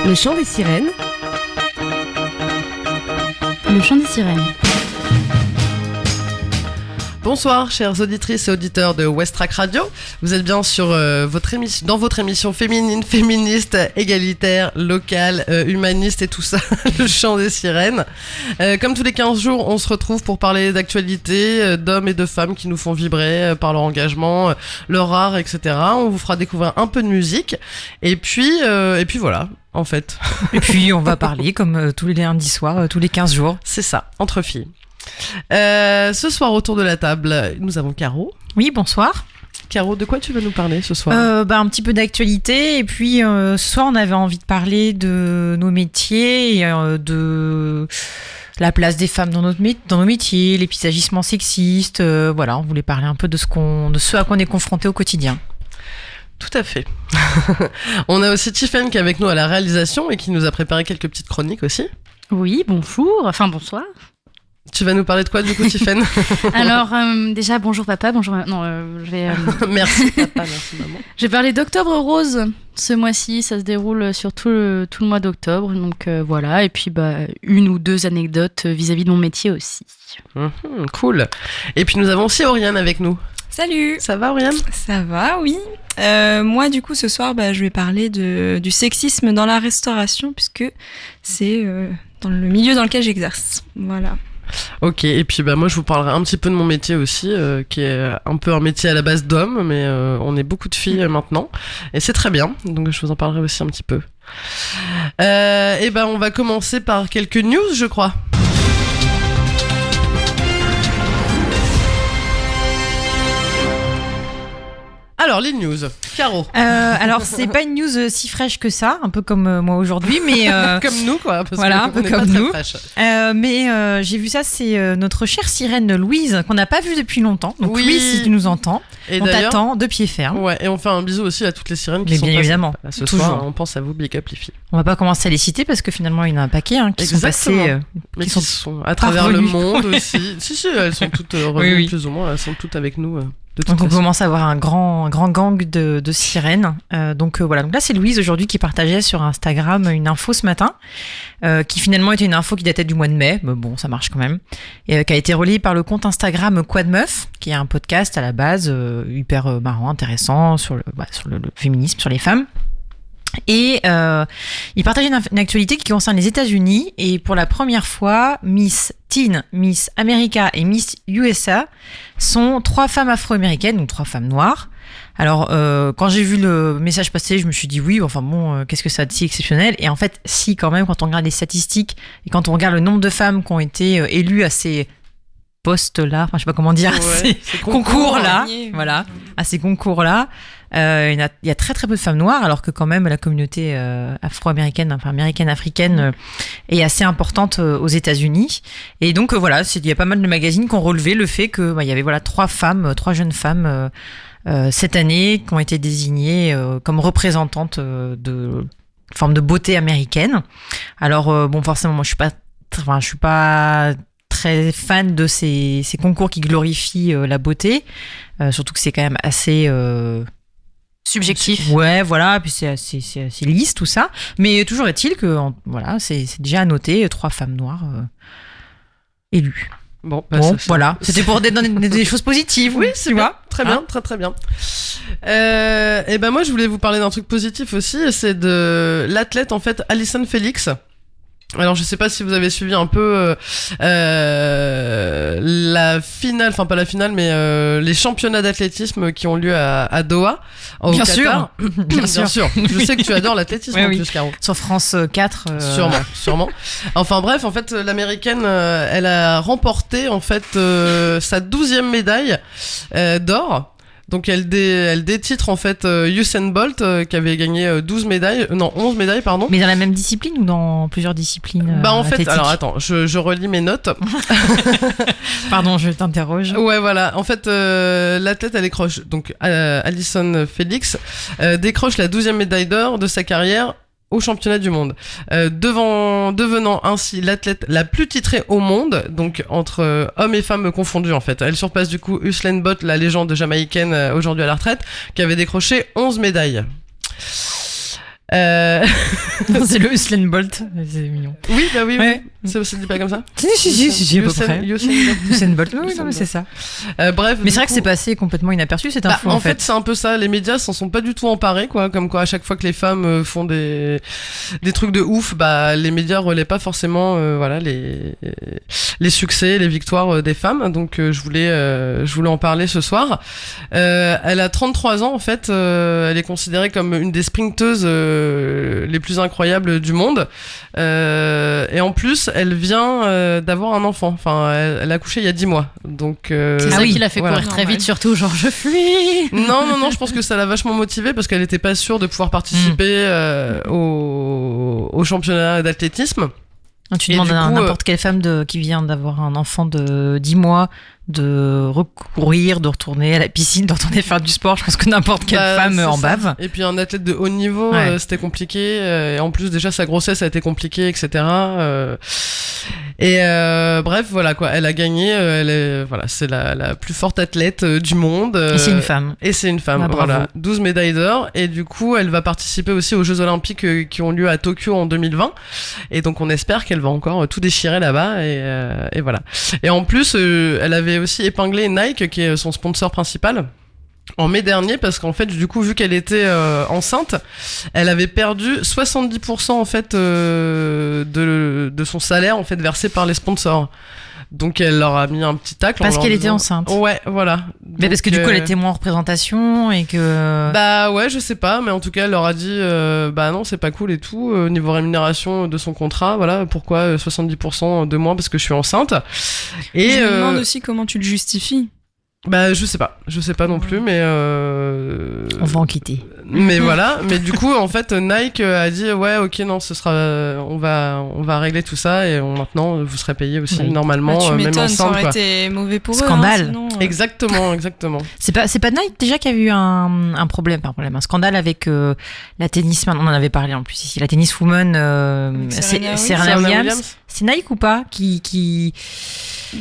Le chant des sirènes. Le chant des sirènes. Bonsoir chères auditrices et auditeurs de Westrack Radio, vous êtes bien sur dans votre émission féminine, féministe, égalitaire, locale, humaniste et tout ça, le chant des sirènes. Comme tous les 15 jours, on se retrouve pour parler d'actualité, d'hommes et de femmes qui nous font vibrer par leur engagement, leur art, etc. On vous fera découvrir un peu de musique et puis voilà. En fait. Et puis on va parler comme tous les lundis soirs, tous les 15 jours. C'est ça, entre filles. Ce soir autour de la table, nous avons Caro. Oui, bonsoir. Caro, de quoi tu veux nous parler ce soir ? Un petit peu d'actualité et puis ce soir on avait envie de parler de nos métiers et de la place des femmes dans nos métiers, les paysagissements sexistes. Voilà, on voulait parler un peu de ce à quoi on est confronté au quotidien. Tout à fait. On a aussi Tiffen qui est avec nous à la réalisation et qui nous a préparé quelques petites chroniques aussi. Oui, bonjour. Bonsoir. Tu vas nous parler de quoi du coup, Tiffen ? Alors, déjà, bonjour papa, bonjour... Non, je vais... Merci papa, merci maman. Je vais parler d'Octobre Rose. Ce mois-ci, ça se déroule sur tout le mois d'octobre. Donc voilà, et puis une ou deux anecdotes vis-à-vis de mon métier aussi. Cool. Et puis nous avons aussi Oriane avec nous. Salut. Ça va Oriane ? Ça va, oui. Moi, du coup, ce soir, je vais parler du sexisme dans la restauration, puisque c'est dans le milieu dans lequel j'exerce. Voilà. Ok, et puis moi je vous parlerai un petit peu de mon métier aussi, qui est un peu un métier à la base d'hommes, mais on est beaucoup de filles maintenant, et c'est très bien, donc je vous en parlerai aussi un petit peu. On va commencer par quelques news, je crois. Alors, les news. Caro. Alors, c'est pas une news si fraîche que ça, un peu comme moi aujourd'hui, mais... comme nous, quoi. Parce voilà, un peu comme nous. Mais j'ai vu ça, c'est notre chère sirène Louise, qu'on n'a pas vue depuis longtemps. Donc, oui. Louise, si tu nous entends, on t'attend de pied ferme. Ouais, et on fait un bisou aussi à toutes les sirènes qui sont bien évidemment, ce soir. On pense à vous, big up les filles. On va pas commencer à les citer parce que finalement, il y en a un paquet qui sont passés... mais qui sont à travers le monde aussi. si, elles sont toutes revenues plus ou moins. Elles sont toutes avec nous. Donc on commence à avoir un grand gang de sirènes. Donc voilà. Donc là c'est Louise aujourd'hui qui partageait sur Instagram une info ce matin, qui finalement était une info qui datait du mois de mai, mais bon ça marche quand même, et qui a été relayée par le compte Instagram Quadmeuf, qui est un podcast à la base hyper marrant, intéressant sur le féminisme, sur les femmes. Et il partage une actualité qui concerne les États-Unis, et pour la première fois, Miss Teen, Miss America et Miss USA sont 3 femmes afro-américaines, donc 3 femmes noires. Alors, quand j'ai vu le message passer, je me suis dit oui, qu'est-ce que ça a de si exceptionnel ? Et en fait, si, quand même, quand on regarde les statistiques et quand on regarde le nombre de femmes qui ont été élues à ces postes-là, je sais pas comment dire, à ces concours-là, voilà, à ces concours-là, il y a très très peu de femmes noires, alors que quand même la communauté afro-américaine, américaine-africaine est assez importante aux États-Unis. Et donc il y a pas mal de magazines qui ont relevé le fait que il y avait 3 jeunes femmes cette année qui ont été désignées comme représentantes de forme de beauté américaine. Alors forcément moi je suis pas très fan de ces concours qui glorifient la beauté, surtout que c'est quand même assez subjectif. Ouais, voilà, puis c'est assez lisse tout ça, mais toujours est-il que c'est déjà à noter 3 femmes noires élues. Bon, voilà, c'était pour donner des choses positives. Oui, c'est bien. Très bien, très bien. Moi je voulais vous parler d'un truc positif aussi, c'est de l'athlète en fait Allyson Felix. Alors je sais pas si vous avez suivi un peu la finale, enfin pas la finale, mais les championnats d'athlétisme qui ont lieu à Doha, au Qatar. Bien sûr. Je sais que tu adores l'athlétisme en plus, Caro. Sur France 4. Sûrement. Enfin bref, en fait l'américaine, elle a remporté en fait sa 12e médaille d'or. Donc elle détitre en fait Usain Bolt qui avait gagné 11 médailles, pardon. Mais dans la même discipline ou dans plusieurs disciplines en fait, athlétiques. alors attends, je relis mes notes. Pardon, je t'interroge. Ouais, voilà. En fait, l'athlète, elle décroche, donc Allyson Felix décroche la 12e médaille d'or de sa carrière au championnat du monde, devenant ainsi l'athlète la plus titrée au monde, donc entre hommes et femmes confondus en fait. Elle surpasse du coup Usain Bolt, la légende jamaïcaine aujourd'hui à la retraite, qui avait décroché 11 médailles. Non, c'est le Usain Bolt. C'est mignon. Oui, bah oui, Ouais. oui. Ça dit pas comme ça. Si, à peu près. Usain Bolt, oui, Usain non, mais c'est ça. Bref. Mais du c'est vrai que coup- c'est passé complètement inaperçu cette info, en fait, c'est un peu ça. Les médias s'en sont pas du tout emparés, quoi. Comme quoi, à chaque fois que les femmes font des trucs de ouf, bah, les médias relaient pas forcément, voilà, les succès, les victoires des femmes. Donc, je voulais en parler ce soir. Elle a 33 ans, en fait. Elle est considérée comme une des sprinteuses les plus incroyables du monde. Et en plus, elle vient d'avoir un enfant. Enfin, elle a accouché il y a 10 mois. Donc, C'est ça oui, qui l'a fait voilà. courir très Normal. vite, surtout, genre je fuis. Non, je pense que ça l'a vachement motivée parce qu'elle était pas sûre de pouvoir participer au championnat d'athlétisme. Tu Et demandes du à coup, n'importe quelle femme qui vient d'avoir un enfant de 10 mois de recourir, de retourner à la piscine, de retourner faire du sport. Je pense que n'importe quelle Bah, femme c'est en ça. bave. Et puis un athlète de haut niveau, Ouais. c'était compliqué. Et en plus, déjà, sa grossesse a été compliquée, etc. Bref, voilà quoi. Elle a gagné. Voilà, c'est la plus forte athlète du monde. Et c'est une femme. Et c'est une femme, Ah, bravo. voilà. 12 médailles d'or. Et du coup, elle va participer aussi aux Jeux Olympiques qui ont lieu à Tokyo en 2020. Et donc, on espère qu'elle va encore tout déchirer là-bas. Et voilà. Et en plus, elle avait aussi épinglé Nike, qui est son sponsor principal, en mai dernier, parce qu'en fait, du coup, vu qu'elle était enceinte, elle avait perdu 70% en fait de son salaire en fait versé par les sponsors. Donc elle leur a mis un petit tacle. Parce en leur qu'elle était disant- enceinte. Ouais, voilà. Mais parce que du coup, elle euh, était moins en représentation et que. Bah ouais, je sais pas, mais en tout cas, elle leur a dit bah non, c'est pas cool et tout. Niveau rémunération de son contrat, voilà, pourquoi 70% de moins parce que je suis enceinte. Et Je me demande aussi comment tu le justifies. bah je sais pas non plus, mais On va en quitter. mais voilà, mais du coup en fait Nike a dit ouais ok non ce sera on va régler tout ça et maintenant vous serez payé aussi Oui. normalement Tu même m'étonnes, ça enceinte aurait quoi. été mauvais pour Scandale. eux. Hein, sinon, Exactement. C'est pas Nike déjà qui a eu un problème, pas un problème, un scandale avec la tennisman. On en avait parlé en plus ici, la tenniswoman Avec Serena Serena Williams. C'est Nike ou pas qui...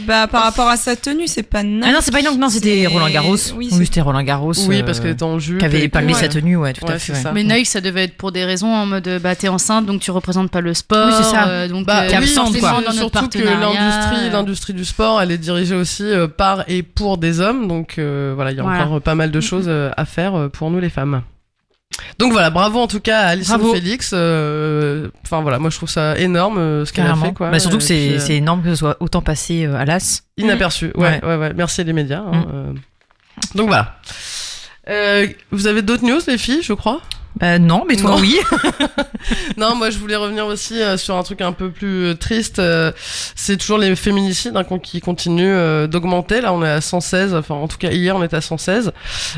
Bah, par rapport à sa tenue, c'est pas Nike. Ah non, c'est pas Nike, non, c'était C'est- Roland Garros. Oui, Oui, c'était Roland Garros. Oui parce qu'elle était en jupe. qui avait et épinglé tout. sa tenue, ouais, tout à Ouais, fait. c'est ouais. ça. Mais Nike, ça devait être pour des raisons en mode bah t'es enceinte donc tu représentes pas le sport. Oui, c'est ça. Donc Bah T'es oui, absente, c'est quoi. dans notre surtout que partenariat. l'industrie du sport, elle est dirigée aussi par et pour des hommes, donc voilà, il y a Voilà. encore pas mal de choses à faire pour nous les femmes. Donc voilà, bravo en tout cas à Alison Bravo. Félix. Enfin voilà, moi je trouve ça énorme ce qu'elle a Carrément. fait quoi. Bah, surtout que Et puis, c'est énorme que ce soit autant passé à l'as. inaperçu. Ouais. Merci les médias. Donc voilà. Vous avez d'autres news les filles, je crois. Non, mais toi, Non. oui. Non, moi je voulais revenir aussi sur un truc un peu plus triste. C'est toujours les féminicides qui continuent d'augmenter. Là, on est à 116. Enfin, en tout cas, hier, on était à 116.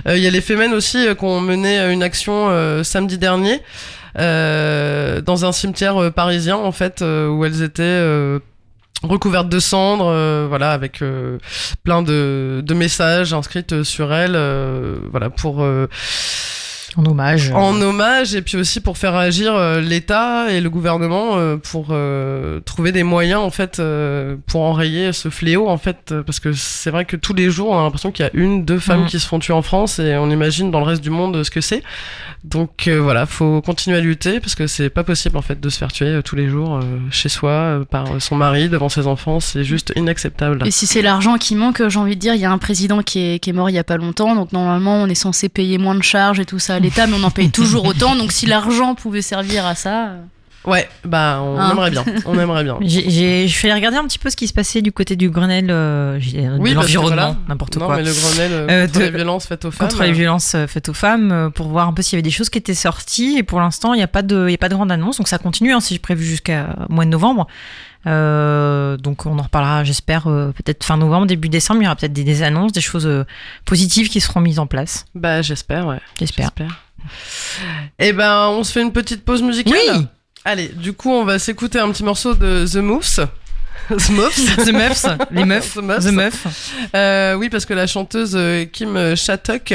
Il y a les Femen aussi qui ont mené une action samedi dernier dans un cimetière parisien, en fait, où elles étaient recouvertes de cendres, voilà, avec plein de messages inscrits sur elles, voilà, pour En hommage. en hommage et puis aussi pour faire agir l'État et le gouvernement pour trouver des moyens en fait pour enrayer ce fléau en fait parce que c'est vrai que tous les jours on a l'impression qu'il y a 1-2 femmes qui se font tuer en France et on imagine dans le reste du monde ce que c'est. Donc voilà, faut continuer à lutter parce que c'est pas possible en fait de se faire tuer tous les jours chez soi par son mari devant ses enfants, c'est juste inacceptable. Et si c'est l'argent qui manque, j'ai envie de dire, il y a un président qui est mort il y a pas longtemps, donc normalement on est censé payer moins de charges et tout ça à l'État, mais on en paye toujours autant. Donc si l'argent pouvait servir à ça, Ouais, bah on Hein. aimerait bien, on aimerait bien. Je suis allée regarder un petit peu ce qui se passait du côté du Grenelle de Oui, parce que l'environnement, voilà. n'importe Non quoi. mais le Grenelle contre de- les violences faites aux femmes. Contre les violences faites aux femmes, pour voir un peu s'il y avait des choses qui étaient sorties. Et pour l'instant, il n'y a pas de grande annonce. Donc ça continue, hein, c'est prévu jusqu'à mois de novembre. Donc on en reparlera, j'espère, peut-être fin novembre, début décembre. Il y aura peut-être des annonces, des choses positives qui seront mises en place. Bah j'espère, ouais. J'espère. Et ben on se fait une petite pause musicale. Oui. Allez, du coup on va s'écouter un petit morceau de The Moves. The Muffs. The Muffs, les meufs, The Muffs. The Meuf. Oui, parce que la chanteuse Kim Shattuck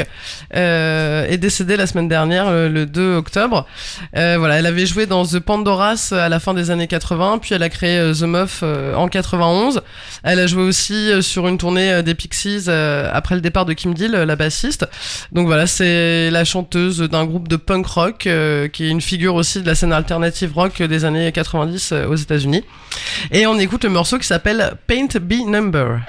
est décédée la semaine dernière, le 2 octobre. Voilà, elle avait joué dans The Pandoras à la fin des années 80, puis elle a créé The Muff en 91. Elle a joué aussi sur une tournée des Pixies après le départ de Kim Deal, la bassiste. Donc voilà, c'est la chanteuse d'un groupe de punk rock qui est une figure aussi de la scène alternative rock des années 90 aux États-Unis. Et on écoute le morceau qui s'appelle Paint Be Number.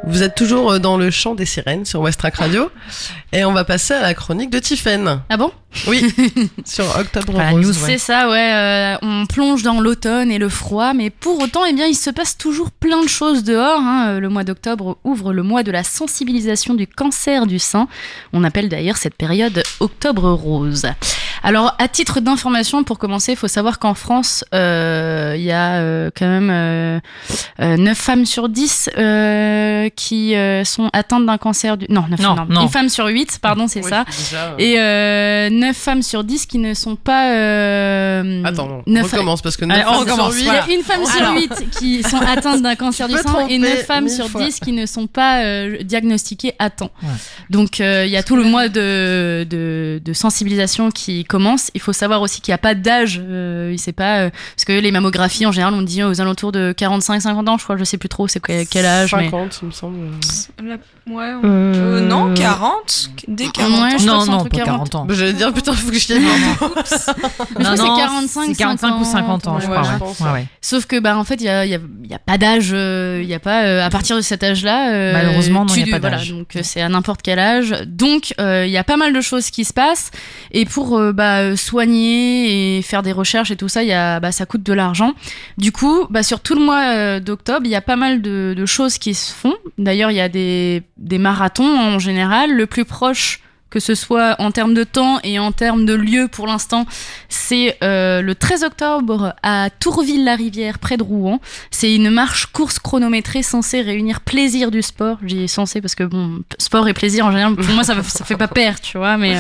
Vous êtes toujours dans le chant des sirènes sur Westrack Radio et on va passer à la chronique de Tiffaine. Ah bon ? Oui, sur Octobre la Rose. news, C'est ça, ouais. On plonge dans l'automne et le froid, mais pour autant, eh bien, il se passe toujours plein de choses dehors. Hein. Le mois d'octobre ouvre le mois de la sensibilisation du cancer du sein. On appelle d'ailleurs cette période Octobre Rose. Alors, à titre d'information, pour commencer, il faut savoir qu'en France, il y a quand même 9 femmes sur 10 qui sont atteintes d'un cancer du... Non, 9 Non, non. non. Une femme sur 8, pardon, c'est Oui, ça. déjà, Et 9 femmes sur 10 qui ne sont pas... Attends, on 9 recommence parce que 9 Allez, on femmes recommence, sur 8... Il y a une femme sur 8 qui sont atteintes d'un cancer du peux sein et tromper 9 femmes 1000 sur fois. 10 qui ne sont pas diagnostiquées à temps. Ouais. Donc il y a tout le mois de sensibilisation qui commence. Il faut savoir aussi qu'il n'y a pas d'âge. Il sait pas, parce que les mammographies en général on dit aux alentours de 45-50 ans, je crois, je sais plus trop c'est quel âge. Mais... 50, il me semble. Ouais, non, 40, dès 40 Ouais, ans. je crois Non, que c'est non, entre pas 40 ans. J'allais dire, putain, faut que je t'y aille. Mais je crois que c'est 45, c'est 45 ou 50 ans, je ouais, crois. je Ouais. pense, Ouais, ouais. Sauf que bah en fait il y a pas d'âge, il y a pas à partir de cet âge-là. Malheureusement, non, il y a pas voilà, d'âge. donc c'est à n'importe quel âge. Donc il y a pas mal de choses qui se passent et pour soigner et faire des recherches et tout ça, ça coûte de l'argent. Du coup, sur tout le mois d'octobre, il y a pas mal de choses qui se font. D'ailleurs, il y a des marathons en général. Le plus proche, que ce soit en termes de temps et en termes de lieu pour l'instant, c'est le 13 octobre à Tourville-la-Rivière, près de Rouen. C'est une marche course chronométrée censée réunir plaisir du sport. Je dis censé parce que bon, sport et plaisir en général, pour moi ça fait pas pair, tu vois, mais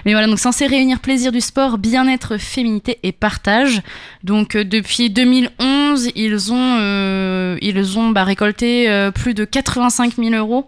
Mais voilà, donc censé réunir plaisir du sport, bien-être, féminité et partage. Donc depuis 2011, ils ont récolté plus de 85 000 euros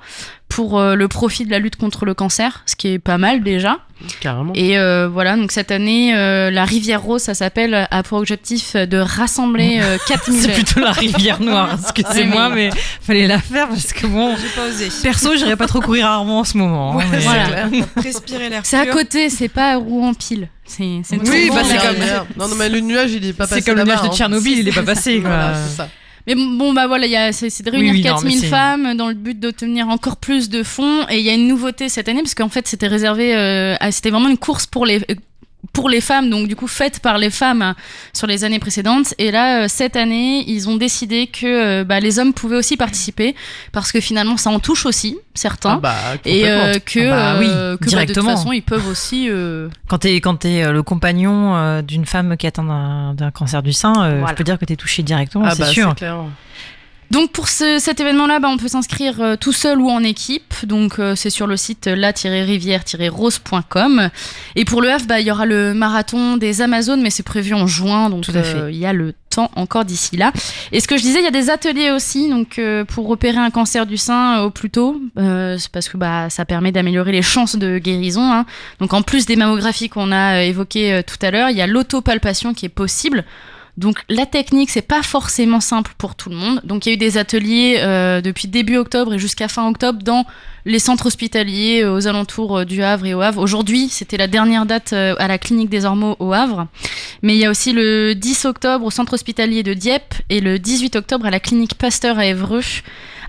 pour le profit de la lutte contre le cancer, ce qui est pas mal déjà. Carrément. Et voilà, donc cette année, la Rivière Rose, ça s'appelle, a pour objectif de rassembler 4000... C'est plutôt la Rivière Noire, excusez-moi, mais fallait la faire parce que bon, J'ai pas osé. perso, j'irais pas trop courir à Armand en ce moment. Ouais, mais- c'est Voilà. clair. C'est Respirer l'air à pur. côté, c'est pas à Rouen-Pile. C'est Oui, trop bah bon, c'est là. comme. Non, mais le nuage, il est pas passé. C'est comme le nuage là-bas, de Tchernobyl, il est pas passé, quoi. Voilà, c'est ça. Mais bon, bah voilà, c'est de réunir Oui, non, 4000 mais c'est- femmes dans le but d'obtenir encore plus de fonds. Et il y a une nouveauté cette année, parce qu'en fait, c'était réservé c'était vraiment une course pour les femmes, donc du coup faite par les femmes sur les années précédentes. Et là, cette année, ils ont décidé que les hommes pouvaient aussi participer, parce que finalement, ça en touche aussi certains. Ah bah, Et complètement. que de directement. toute façon, ils peuvent aussi... Quand t'es le compagnon d'une femme qui atteint d'un cancer du sein, Voilà. je peux dire que t'es touché directement, Ah c'est bah, sûr. c'est clair. Donc pour cet événement-là, on peut s'inscrire tout seul ou en équipe. Donc c'est sur le site la-rivière-rose.com. Et pour le Havre, il y aura le marathon des Amazones, mais c'est prévu en juin, donc Tout à fait. il y a le temps encore d'ici là. Et ce que je disais, il y a des ateliers aussi, donc pour repérer un cancer du sein au plus tôt, c'est parce que ça permet d'améliorer les chances de guérison. Hein. Donc en plus des mammographies qu'on a évoquées tout à l'heure, il y a l'autopalpation qui est possible. Donc la technique, c'est pas forcément simple pour tout le monde. Donc il y a eu des ateliers depuis début octobre et jusqu'à fin octobre dans les centres hospitaliers aux alentours du Havre et au Havre. Aujourd'hui, c'était la dernière date à la clinique des Ormeaux au Havre. Mais il y a aussi le 10 octobre au centre hospitalier de Dieppe et le 18 octobre à la clinique Pasteur à Évreux.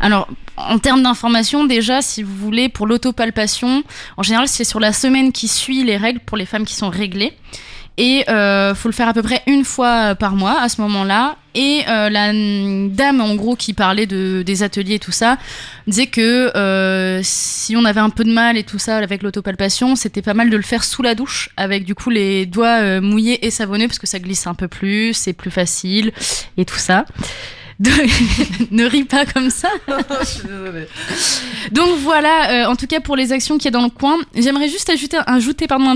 Alors, en termes d'information, déjà, si vous voulez, pour l'autopalpation, en général, c'est sur la semaine qui suit les règles pour les femmes qui sont réglées. Et faut le faire à peu près une fois par mois à ce moment-là. Et la dame, en gros, qui parlait des ateliers et tout ça, disait que si on avait un peu de mal et tout ça avec l'autopalpation, c'était pas mal de le faire sous la douche, avec du coup les doigts mouillés et savonneux, parce que ça glisse un peu plus, c'est plus facile et tout ça. Ne ris pas comme ça. Je suis désolée. Donc voilà, en tout cas pour les actions qu'il y a dans le coin, j'aimerais juste ajouter un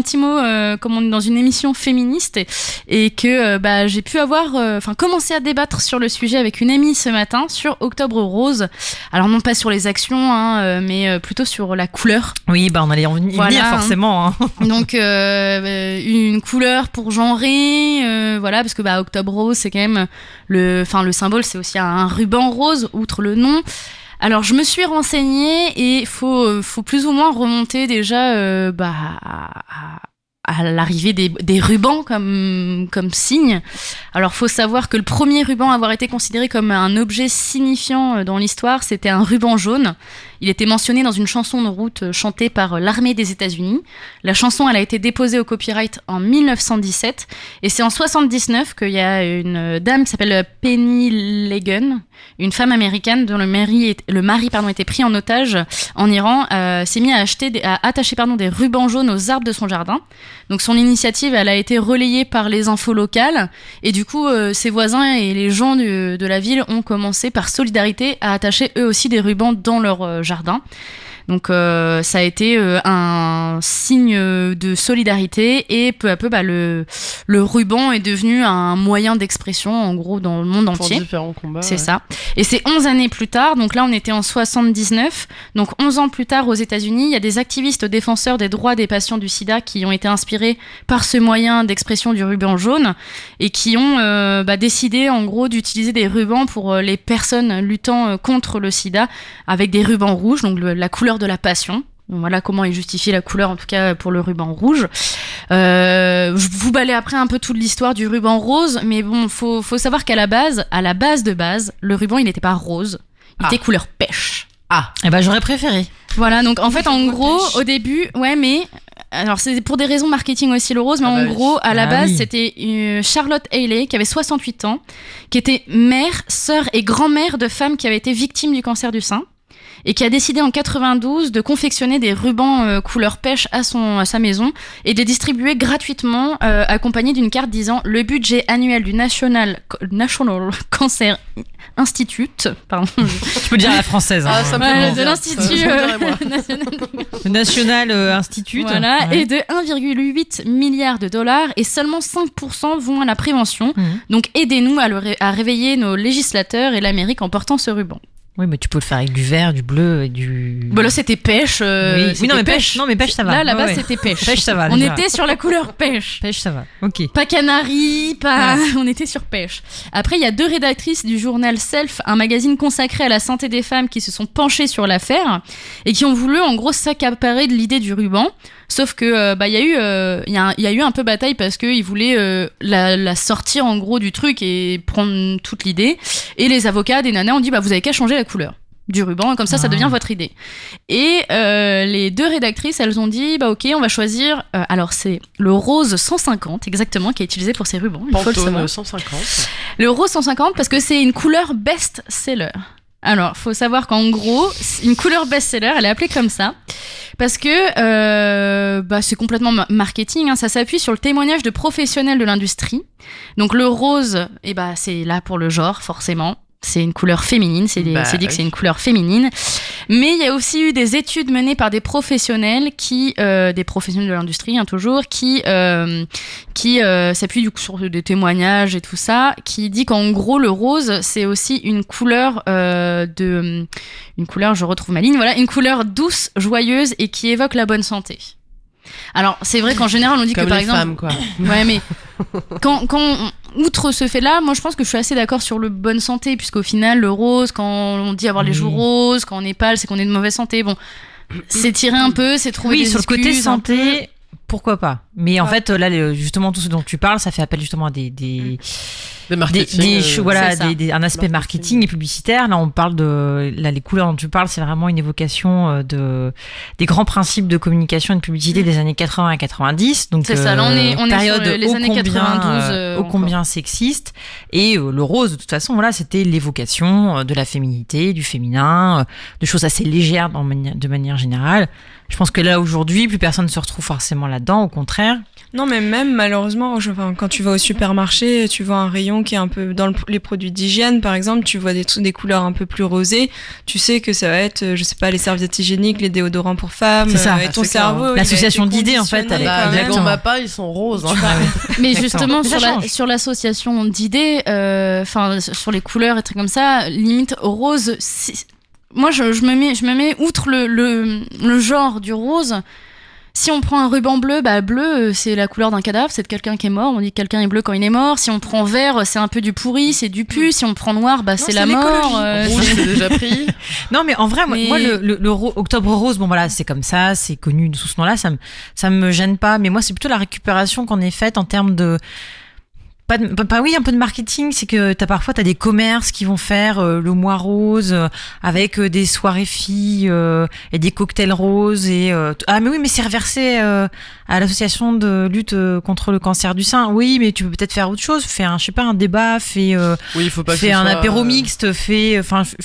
petit mot, comme on est dans une émission féministe et que j'ai pu commencer à débattre sur le sujet avec une amie ce matin sur Octobre Rose. Alors non pas sur les actions, mais plutôt sur la couleur. Oui, on allait en venir Voilà, forcément. Hein. Donc une couleur pour genrer, voilà, parce que Octobre Rose c'est quand même le symbole, c'est aussi un ruban rose outre le nom. Alors je me suis renseignée et faut plus ou moins remonter déjà à l'arrivée des rubans comme signe. Alors faut savoir que le premier ruban à avoir été considéré comme un objet signifiant dans l'histoire, c'était un ruban jaune. Il était mentionné dans une chanson de route chantée par l'armée des États-Unis. La chanson, elle a été déposée au copyright en 1917 et c'est en 79 qu'il y a une dame qui s'appelle Penny Legan, une femme américaine dont le mari était pris en otage en Iran, s'est mis à attacher des rubans jaunes aux arbres de son jardin. Donc son initiative, elle a été relayée par les infos locales et du coup ses voisins et les gens de la ville ont commencé par solidarité à attacher eux aussi des rubans dans leur jardin. Donc ça a été un signe de solidarité et peu à peu le ruban est devenu un moyen d'expression en gros dans le monde Pour entier. différents combats. C'est ouais. ça. Et c'est 11 années plus tard, donc là on était en 79, donc 11 ans plus tard aux États-Unis, il y a des activistes défenseurs des droits des patients du sida qui ont été inspirés par ce moyen d'expression du ruban jaune et qui ont décidé en gros d'utiliser des rubans pour les personnes luttant contre le sida avec des rubans rouges, donc la couleur de la passion. Donc voilà comment est justifiée la couleur, en tout cas pour le ruban rouge. Je vous balais après un peu toute l'histoire du ruban rose, mais bon, faut savoir qu'à la base de base, le ruban il n'était pas rose, il était couleur pêche. Ah, J'aurais préféré. Voilà, donc en fait en vois gros pêche. au début, ouais, mais alors c'est pour des raisons marketing aussi le rose, mais Ah en bah oui. gros à la Ah base oui. c'était Charlotte Haley qui avait 68 ans, qui était mère, sœur et grand-mère de femmes qui avaient été victimes du cancer du sein. et qui a décidé en 92 de confectionner des rubans couleur pêche à sa maison et de les distribuer gratuitement, accompagnés d'une carte disant le budget annuel du National Cancer Institute, pardon. Tu peux le dire à la française. Ah, ça me fait Ouais, plaisir. de l'Institut Ça me dirait, moi. national. Le National Institute. Voilà, Ouais. et de 1,8 milliard de dollars, et seulement 5% vont à la prévention. Mhm. Donc aidez-nous à réveiller nos législateurs et l'Amérique en portant ce ruban. Oui, mais tu peux le faire avec du vert, du bleu et du. Bon, là, c'était pêche. Oui, c'était non, mais pêche. Non, mais pêche, ça va. Là, là-bas, Ouais, ouais. c'était pêche. Pêche, ça va. On déjà. était sur la couleur pêche. Pêche, ça va. Ok. Pas canari, pas. On était sur pêche. Après, il y a 2 rédactrices du journal Self, un magazine consacré à la santé des femmes, qui se sont penchées sur l'affaire et qui ont voulu, en gros, s'accaparer de l'idée du ruban. Sauf que, il y a eu un peu bataille parce qu'ils voulaient la sortir, en gros, du truc et prendre toute l'idée. Et les avocats des nanas ont dit, vous avez qu'à changer la couleur du ruban, et comme ça devient votre idée. Et les 2 rédactrices, elles ont dit, ok, on va choisir, alors c'est le rose 150, exactement, qui est utilisé pour ces rubans, il faut le savoir. Pantone 150. Le rose 150, parce que c'est une couleur best-seller. Alors, faut savoir qu'en gros, une couleur best-seller, elle est appelée comme ça, parce que c'est complètement marketing, hein, ça s'appuie sur le témoignage de professionnels de l'industrie. Donc le rose, c'est là pour le genre, forcément. C'est une couleur féminine, c'est dit que c'est une couleur féminine. Mais il y a aussi eu des études menées par des professionnels des professionnels de l'industrie, hein, toujours, qui s'appuient du coup sur des témoignages et tout ça, qui dit qu'en gros le rose c'est aussi une couleur une couleur, je retrouve ma ligne, voilà, une couleur douce, joyeuse et qui évoque la bonne santé. Alors, c'est vrai qu'en général, on dit Comme que par les exemple. femmes, quoi. Ouais, mais outre ce fait-là, moi je pense que je suis assez d'accord sur le bonne santé, puisqu'au final, le rose, quand on dit avoir les joues roses, quand on est pâle, c'est qu'on est de mauvaise santé. Bon, c'est tirer un peu, c'est trouver des Oui, sur le côté excuses, un peu. santé, pourquoi pas. Mais en fait, là, justement, tout ce dont tu parles, ça fait appel justement à des marketing. c'est un aspect marketing et publicitaire. Là, on parle les couleurs dont tu parles, c'est vraiment une évocation des grands principes de communication et de publicité des années 80 à 90. Donc, C'est ça, là, on est période sur les années 92. ô combien sexiste. Et le rose, de toute façon, voilà, c'était l'évocation de la féminité, du féminin, de choses assez légères de manière générale. Je pense que là, aujourd'hui, plus personne ne se retrouve forcément là-dedans, au contraire. Non, mais même malheureusement, quand tu vas au supermarché, tu vois un rayon qui est un peu dans les produits d'hygiène, par exemple, tu vois des couleurs un peu plus rosées. Tu sais que ça va être, je sais pas, les serviettes hygiéniques, les déodorants pour femmes. C'est ça. Et ton C'est clair. cerveau. L'association d'idées, en fait, elle est- quand même. Les Exactement. Mappa, ils sont roses. Hein. Mais Exactement. justement, Ça change. sur l'association d'idées, sur les couleurs et trucs comme ça, limite rose. Moi, je me mets outre le genre du rose. Si on prend un ruban bleu, bleu, c'est la couleur d'un cadavre, c'est de quelqu'un qui est mort. On dit que quelqu'un est bleu quand il est mort. Si on prend vert, c'est un peu du pourri, c'est du pu. Si on prend noir, c'est la c'est mort. Rouge, c'est déjà pris. Non, mais en vrai, Mais- moi, Octobre Rose, bon voilà, c'est comme ça, c'est connu sous ce nom-là, ça me gêne pas. Mais moi, c'est plutôt la récupération qu'on ait faite en termes de un peu de marketing, c'est que parfois t'as des commerces qui vont faire le mois rose avec des soirées filles et des cocktails roses et mais oui, mais c'est reversé à l'association de lutte contre le cancer du sein. Oui, mais tu peux peut-être faire autre chose, fais un débat, fais Oui, il faut pas que fais ce un soit, apéro mixte, fais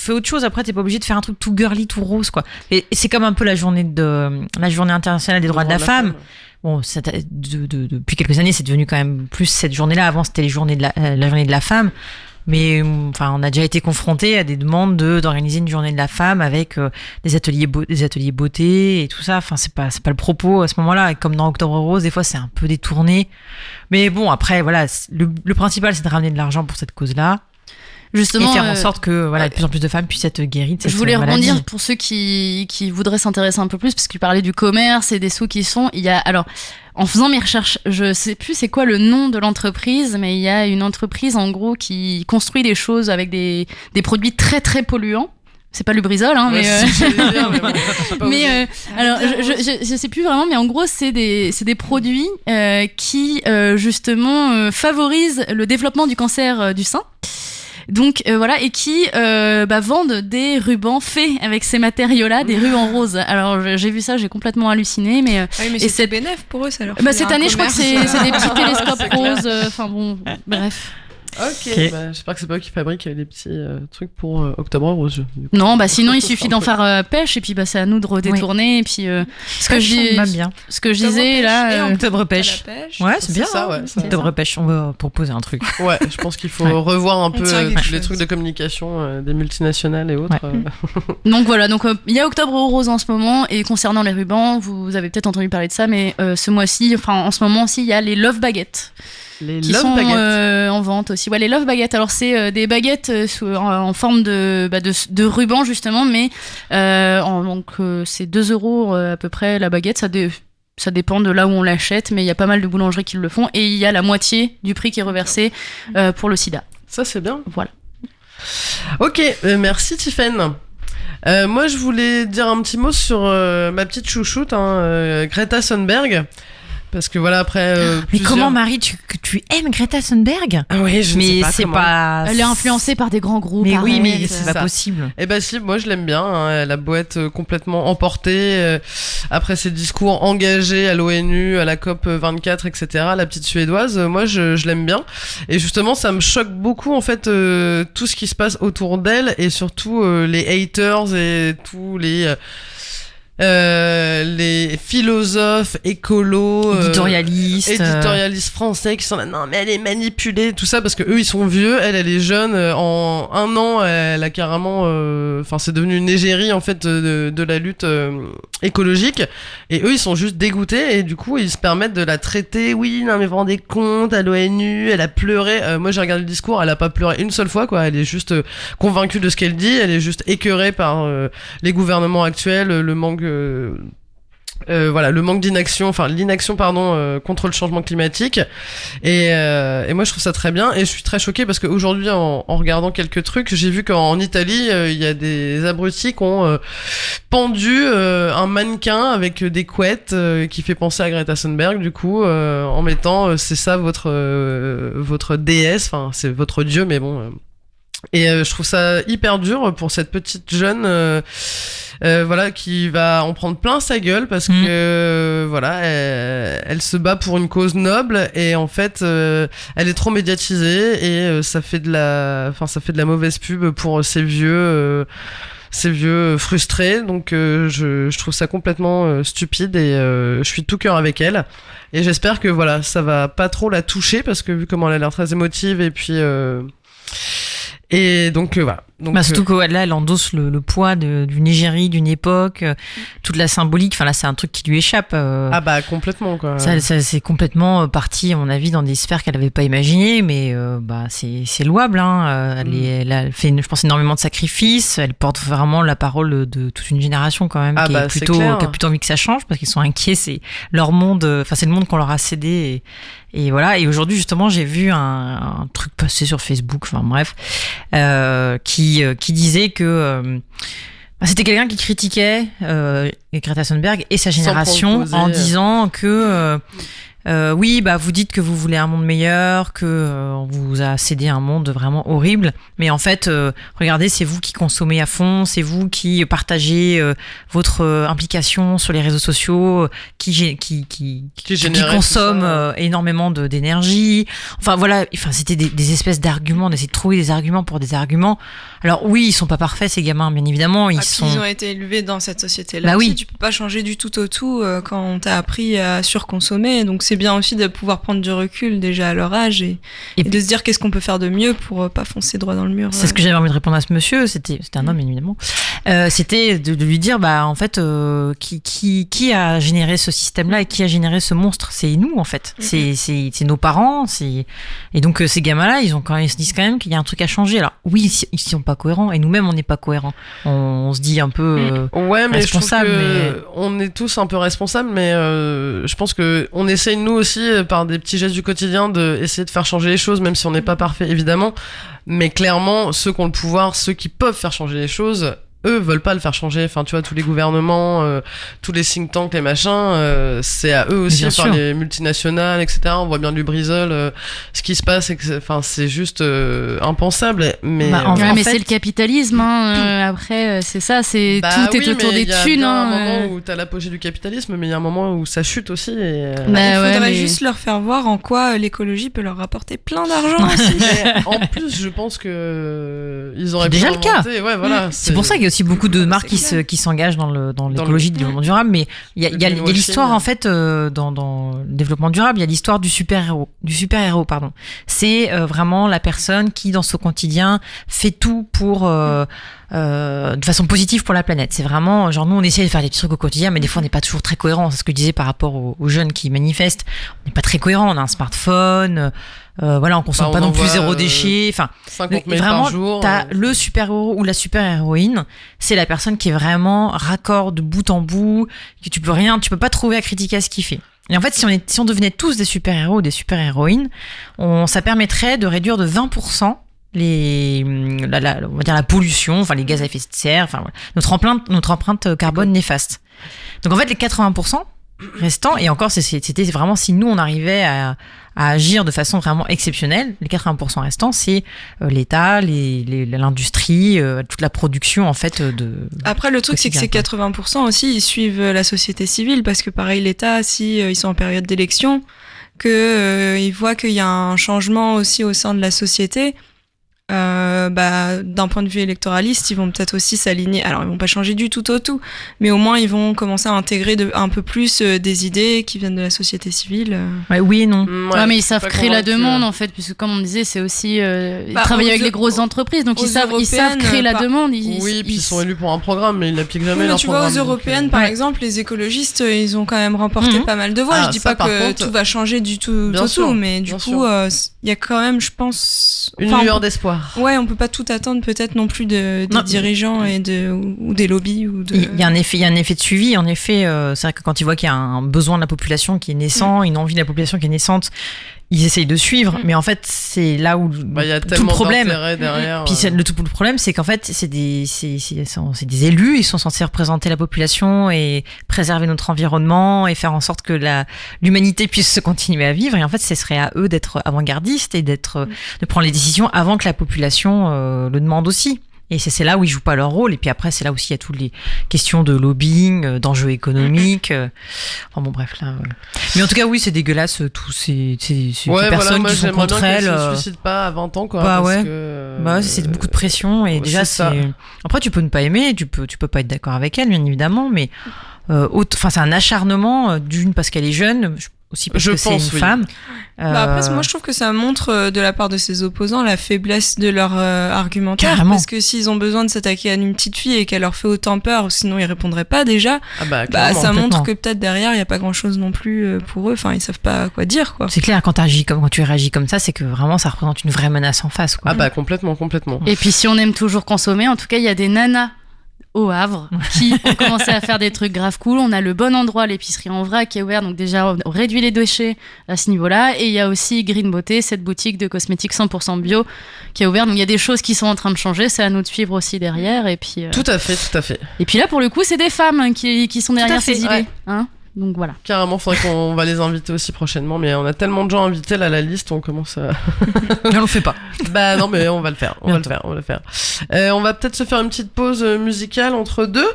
autre chose. Après, t'es pas obligé de faire un truc tout girly, tout rose, quoi. Et c'est comme un peu la journée internationale des droits de la femme. Bon, depuis quelques années, c'est devenu quand même plus cette journée-là. Avant, c'était la journée de la femme. Mais on a déjà été confrontés à des demandes d'organiser une journée de la femme avec des ateliers beauté et tout ça. Enfin, c'est pas le propos à ce moment-là. Et comme dans Octobre Rose, des fois, c'est un peu détourné. Mais bon, après, voilà, le principal, c'est de ramener de l'argent pour cette cause-là. Justement, et faire en sorte que de plus en plus de femmes puissent être guéries de cette je voulais maladie. rebondir pour ceux qui voudraient s'intéresser un peu plus, parce que tu parlais du commerce et des sous qui sont. Alors, en faisant mes recherches, je sais plus c'est quoi le nom de l'entreprise, mais il y a une entreprise en gros qui construit des choses avec des produits très très polluants. C'est pas Lubrizol, hein, mais. Alors, je sais plus vraiment, mais en gros, c'est des produits qui justement favorisent le développement du cancer du sein. Donc voilà, et qui vendent des rubans faits avec ces matériaux-là, des rubans roses. Alors j'ai vu ça, j'ai complètement halluciné, mais Ah oui, mais et c'est bénéf pour eux, ça leur cette année, je crois que c'est des petits télescopes roses. Enfin bon, bref. Ok, Ok. bah, j'espère que c'est pas eux qui fabriquent les petits trucs pour Octobre Rose. Non, bah sinon il suffit d'en faire pêche et puis bah c'est à nous de redétourner et puis Bien. ce que je disais là. Et Octobre pêche. À la pêche. Ouais, c'est bien. ça, ouais. c'est Octobre pêche, on va proposer un truc. Ouais, je pense qu'il faut Ouais. revoir un peu tient à quelque tous les chose. trucs de communication des multinationales et autres. Ouais. Donc voilà, donc il y a Octobre Rose en ce moment et concernant les rubans, vous avez peut-être entendu parler de ça, mais ce mois-ci, enfin en ce moment aussi, il y a les Love Baguettes. Les Qui love sont baguettes. en vente aussi. Ouais, les Love Baguettes. Alors, c'est des baguettes en forme de ruban, justement, mais c'est 2 euros à peu près la baguette. Ça dépend de là où on l'achète, mais il y a pas mal de boulangeries qui le font. Et il y a la moitié du prix qui est reversé pour le sida. Ça, c'est bien. Voilà. Ok, merci Tiffaine. Moi, je voulais dire un petit mot sur ma petite chouchoute, Greta Thunberg. Parce que voilà, après. Mais plusieurs- comment, Marie, tu aimes Greta Thunberg? Ah oui, je ne sais Mais pas c'est comment. pas. Elle est influencée par des grands groupes. Mais oui, mais arrête. c'est ça. pas possible. Eh ben si, moi je l'aime bien. Elle a beau être complètement emportée après ses discours engagés à l'ONU, à la COP 24, etc. La petite suédoise, moi je l'aime bien. Et justement, ça me choque beaucoup en fait tout ce qui se passe autour d'elle et surtout les haters et tous les philosophes écolos éditorialistes français qui sont là, non mais elle est manipulée, tout ça, parce que eux ils sont vieux, elle est jeune, en un an elle a carrément enfin c'est devenu une égérie en fait de la lutte écologique, et eux ils sont juste dégoûtés et du coup ils se permettent de la traiter, oui non mais vous vous rendez compte, à l'ONU elle a pleuré, moi j'ai regardé le discours, elle a pas pleuré une seule fois quoi, elle est juste convaincue de ce qu'elle dit, elle est juste écœurée par les gouvernements actuels, le manque le manque d'inaction, enfin l'inaction contre le changement climatique, et moi je trouve ça très bien, et je suis très choquée parce qu'aujourd'hui en regardant quelques trucs, j'ai vu qu'en Italie il y a des abrutis qui ont pendu un mannequin avec des couettes qui fait penser à Greta Thunberg, du coup en mettant c'est ça votre déesse, enfin c'est votre dieu, mais bon et je trouve ça hyper dur pour cette petite jeune voilà, qui va en prendre plein sa gueule parce que voilà, elle se bat pour une cause noble, et en fait elle est trop médiatisée, et ça fait de la mauvaise pub pour ces vieux frustrés, donc je trouve ça complètement stupide, et je suis de tout cœur avec elle, et j'espère que voilà, ça va pas trop la toucher, parce que vu comment elle a l'air très émotive, et puis et donc voilà. Donc, surtout que là, elle endosse le poids d'une égérie, d'une époque, toute la symbolique. Enfin là, c'est un truc qui lui échappe. ah bah complètement quoi. Ça c'est complètement parti, à mon avis, dans des sphères qu'elle n'avait pas imaginées, mais c'est louable. Elle a fait, je pense, énormément de sacrifices. Elle porte vraiment la parole de toute une génération quand même, qui a plutôt envie que ça change, parce qu'ils sont inquiets. C'est leur monde, c'est le monde qu'on leur a cédé. Et voilà. Et aujourd'hui, justement, j'ai vu un truc passer sur Facebook. Enfin bref, qui disait que c'était quelqu'un qui critiquait Greta Thunberg et sa génération en disant que oui, vous dites que vous voulez un monde meilleur, que on vous a cédé un monde vraiment horrible, mais en fait, regardez, c'est vous qui consommez à fond, c'est vous qui partagez votre implication sur les réseaux sociaux, qui consomme énormément d'énergie. Enfin voilà, c'était des espèces d'arguments, d'essayer de trouver des arguments pour des arguments. Alors oui, ils sont pas parfaits ces gamins, bien évidemment. Ils ont été élevés dans cette société-là. Oui. Tu peux pas changer du tout au tout quand on t'a appris à surconsommer. Donc c'est bien aussi de pouvoir prendre du recul déjà à leur âge et de se dire qu'est-ce qu'on peut faire de mieux pour pas foncer droit dans le mur. C'est ce que j'avais envie de répondre à ce monsieur. C'était un homme, évidemment. C'était de lui dire, en fait, qui a généré ce système-là et qui a généré ce monstre? C'est nous, en fait. C'est nos parents. Et donc ces gamins-là, ils se disent quand même qu'il y a un truc à changer. Alors oui, ils sont pas cohérents, et nous-mêmes on n'est pas cohérents. On se dit un peu ouais, mais responsable. On est tous un peu responsables, mais je pense que on essaye nous aussi par des petits gestes du quotidien d'essayer de faire changer les choses, même si on n'est pas parfait évidemment. Mais clairement, ceux qui ont le pouvoir, ceux qui peuvent faire changer les choses, eux veulent pas le faire changer. Enfin, tu vois, tous les gouvernements, tous les think tanks, les machins, c'est à eux aussi, par les multinationales, etc. On voit bien du Brisol, ce qui se passe, c'est juste impensable. Mais, mais c'est le capitalisme. Après, c'est ça, tout est autour des thunes. Il y a un moment où t'as l'apogée du capitalisme, mais il y a un moment où ça chute aussi. Et, il faudrait juste leur faire voir en quoi l'écologie peut leur rapporter plein d'argent aussi. Mais en plus, je pense que ils auraient déjà le cas. Ouais, voilà, c'est pour ça qu'il y a aussi beaucoup de marques qui s'engagent dans l'écologie du développement durable, mais il y a l'histoire en fait dans le développement durable, il y a l'histoire du super-héros, pardon. C'est vraiment la personne qui dans son quotidien fait tout pour de façon positive pour la planète. C'est vraiment genre nous on essaie de faire des petits trucs au quotidien, mais des fois on n'est pas toujours très cohérent. C'est ce que je disais par rapport aux jeunes qui manifestent. On n'est pas très cohérent. On a un smartphone. Voilà, on consomme pas non plus zéro déchet. Enfin, 50 000 vraiment, par jour. T'as le super-héros ou la super-héroïne. C'est la personne qui est vraiment raccord de bout en bout, que tu peux pas trouver à critiquer à ce qu'il fait. Et en fait, si on devenait tous des super-héros ou des super-héroïnes, ça permettrait de réduire de 20% on va dire la pollution, enfin les gaz à effet de serre, enfin voilà, notre empreinte carbone néfaste. Donc en fait, les 80% restants, et encore c'était vraiment si nous on arrivait à agir de façon vraiment exceptionnelle, les 80% restants, c'est l'État, l'industrie, toute la production en fait Après le truc c'est que ces 80% aussi ils suivent la société civile, parce que pareil l'État, si ils sont en période d'élection, ils voient qu'il y a un changement aussi au sein de la société. D'un point de vue électoraliste, ils vont peut-être aussi s'aligner. Alors, ils vont pas changer du tout au tout, mais au moins ils vont commencer à intégrer un peu plus des idées qui viennent de la société civile. Ouais, oui et non. Mais ils savent créer la demande en fait, puisque comme on disait, c'est aussi ils travaillent avec les grosses entreprises, donc ils savent créer la demande. Puis ils sont élus pour un programme, mais ils n'appliquent jamais leur programme. Tu vois, aux européennes, par exemple, les écologistes, ils ont quand même remporté pas mal de voix. Je dis pas que tout va changer du tout, mais du coup, il y a quand même, je pense, une lueur d'espoir. Ouais, on peut pas tout attendre peut-être non plus des dirigeants ou des lobbies Il y a un effet de suivi. En effet, c'est vrai que quand ils voient qu'il y a un besoin de la population qui est naissant, une envie de la population qui est naissante, ils essayent de suivre, mais en fait c'est là où y a tout le problème. Derrière, Puis le problème, c'est qu'en fait c'est des élus, ils sont censés représenter la population et préserver notre environnement et faire en sorte que l'humanité puisse se continuer à vivre. Et en fait, ce serait à eux d'être avant-gardistes et de prendre les décisions avant que la population le demande aussi. Et c'est là où ils jouent pas leur rôle. Et puis après, c'est là aussi il y a toutes les questions de lobbying, d'enjeux économiques. Enfin bon, bref là. Mais en tout cas, oui, c'est dégueulasse tous ces personnes qui sont contre elles. Elles se suicident pas à 20 ans, quoi. C'est beaucoup de pression. Et déjà, après, tu peux ne pas aimer, tu peux pas être d'accord avec elle, bien évidemment, mais c'est un acharnement d'une parce qu'elle est jeune. Aussi parce que c'est une femme. Après, moi, je trouve que ça montre de la part de ses opposants la faiblesse de leur argumentaire. Carrément. Parce que s'ils ont besoin de s'attaquer à une petite fille et qu'elle leur fait autant peur, sinon ils répondraient pas déjà, ça montre que peut-être derrière, il n'y a pas grand-chose non plus pour eux. Enfin, ils savent pas quoi dire, quoi. C'est clair, quand tu réagis comme ça, c'est que vraiment, ça représente une vraie menace en face, quoi. Complètement. Et puis, si on aime toujours consommer, en tout cas, il y a des nanas au Havre qui ont commencé à faire des trucs grave cool. On a le Bon Endroit, l'épicerie en vrac qui est ouvert, donc déjà on réduit les déchets à ce niveau-là. Et il y a aussi Green Beauté, cette boutique de cosmétiques 100% bio qui est ouverte. Donc il y a des choses qui sont en train de changer, c'est à nous de suivre aussi derrière. Et puis tout à fait. Et puis là pour le coup c'est des femmes qui sont derrière ces idées, hein. Donc voilà. Carrément, faudrait qu'on va les inviter aussi prochainement, mais on a tellement de gens invités là, la liste, on commence à... On le fait pas. Non, mais on va le faire, on va le faire. On va peut-être se faire une petite pause musicale entre deux.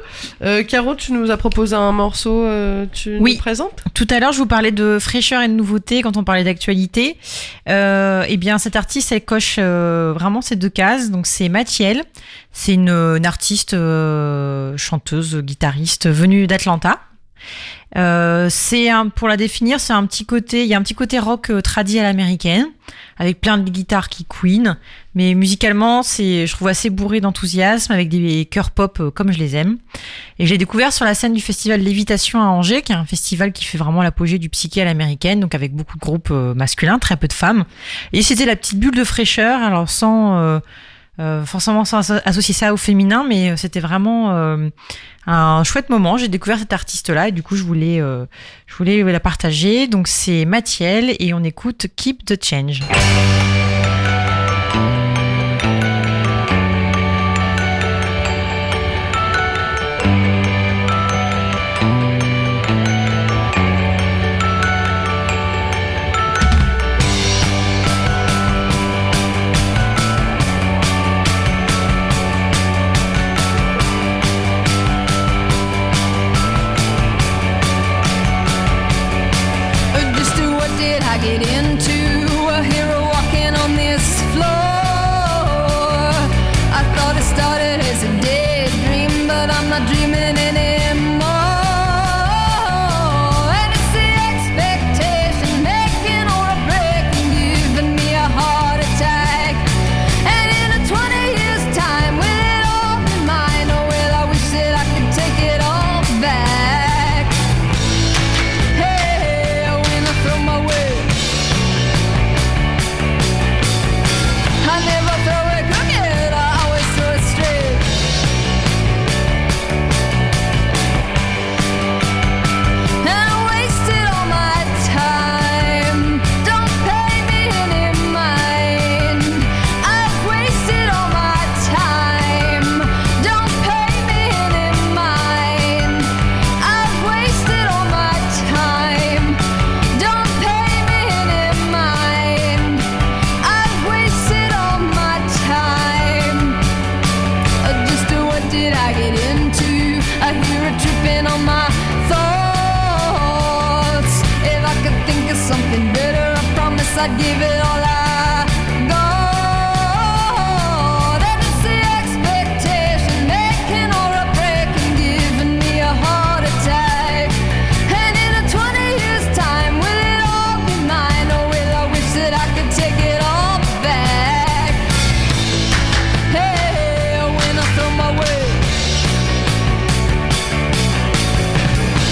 Caro, tu nous as proposé un morceau, nous présentes ? Tout à l'heure, je vous parlais de fraîcheur et de nouveauté quand on parlait d'actualité. Eh bien, cette artiste, elle coche vraiment ces deux cases. Donc, c'est Mathiel. C'est une artiste, chanteuse, guitariste venue d'Atlanta. Pour la définir, il y a un petit côté rock tradi à l'américaine, avec plein de guitares qui queen, mais musicalement, je trouve assez bourré d'enthousiasme, avec des chœurs pop comme je les aime. Et je l'ai découvert sur la scène du festival Lévitation à Angers, qui est un festival qui fait vraiment l'apogée du psyché à l'américaine, donc avec beaucoup de groupes masculins, très peu de femmes. Et c'était la petite bulle de fraîcheur, alors sans associer ça au féminin, mais c'était vraiment un chouette moment. J'ai découvert cette artiste-là et du coup je voulais la partager. Donc c'est Mathiel et on écoute Keep the Change. I'd give it all I got. And it's the expectation making or a break and giving me a heart attack. And in a 20 years time, will it all be mine, or will I wish that I could take it all back? Hey, when I throw my weight,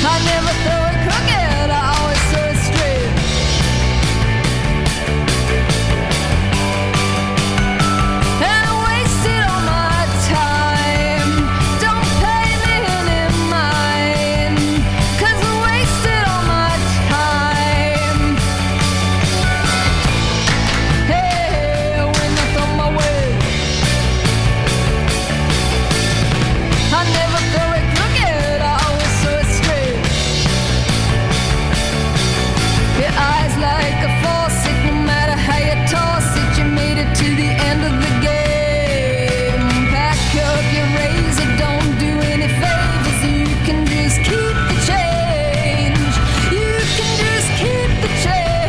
I never throw it crooked, I always throw it straight. And I wasted all my time, don't pay me any mind, 'cause I wasted all my time. Hey, when I throw my weight, I never throw it crooked, I always throw it straight. Your eyes like a faucet, no matter how you toss it, you made it to the end of the game. Pack up your razor, don't do any favors, you can just keep the change. You can just keep the change.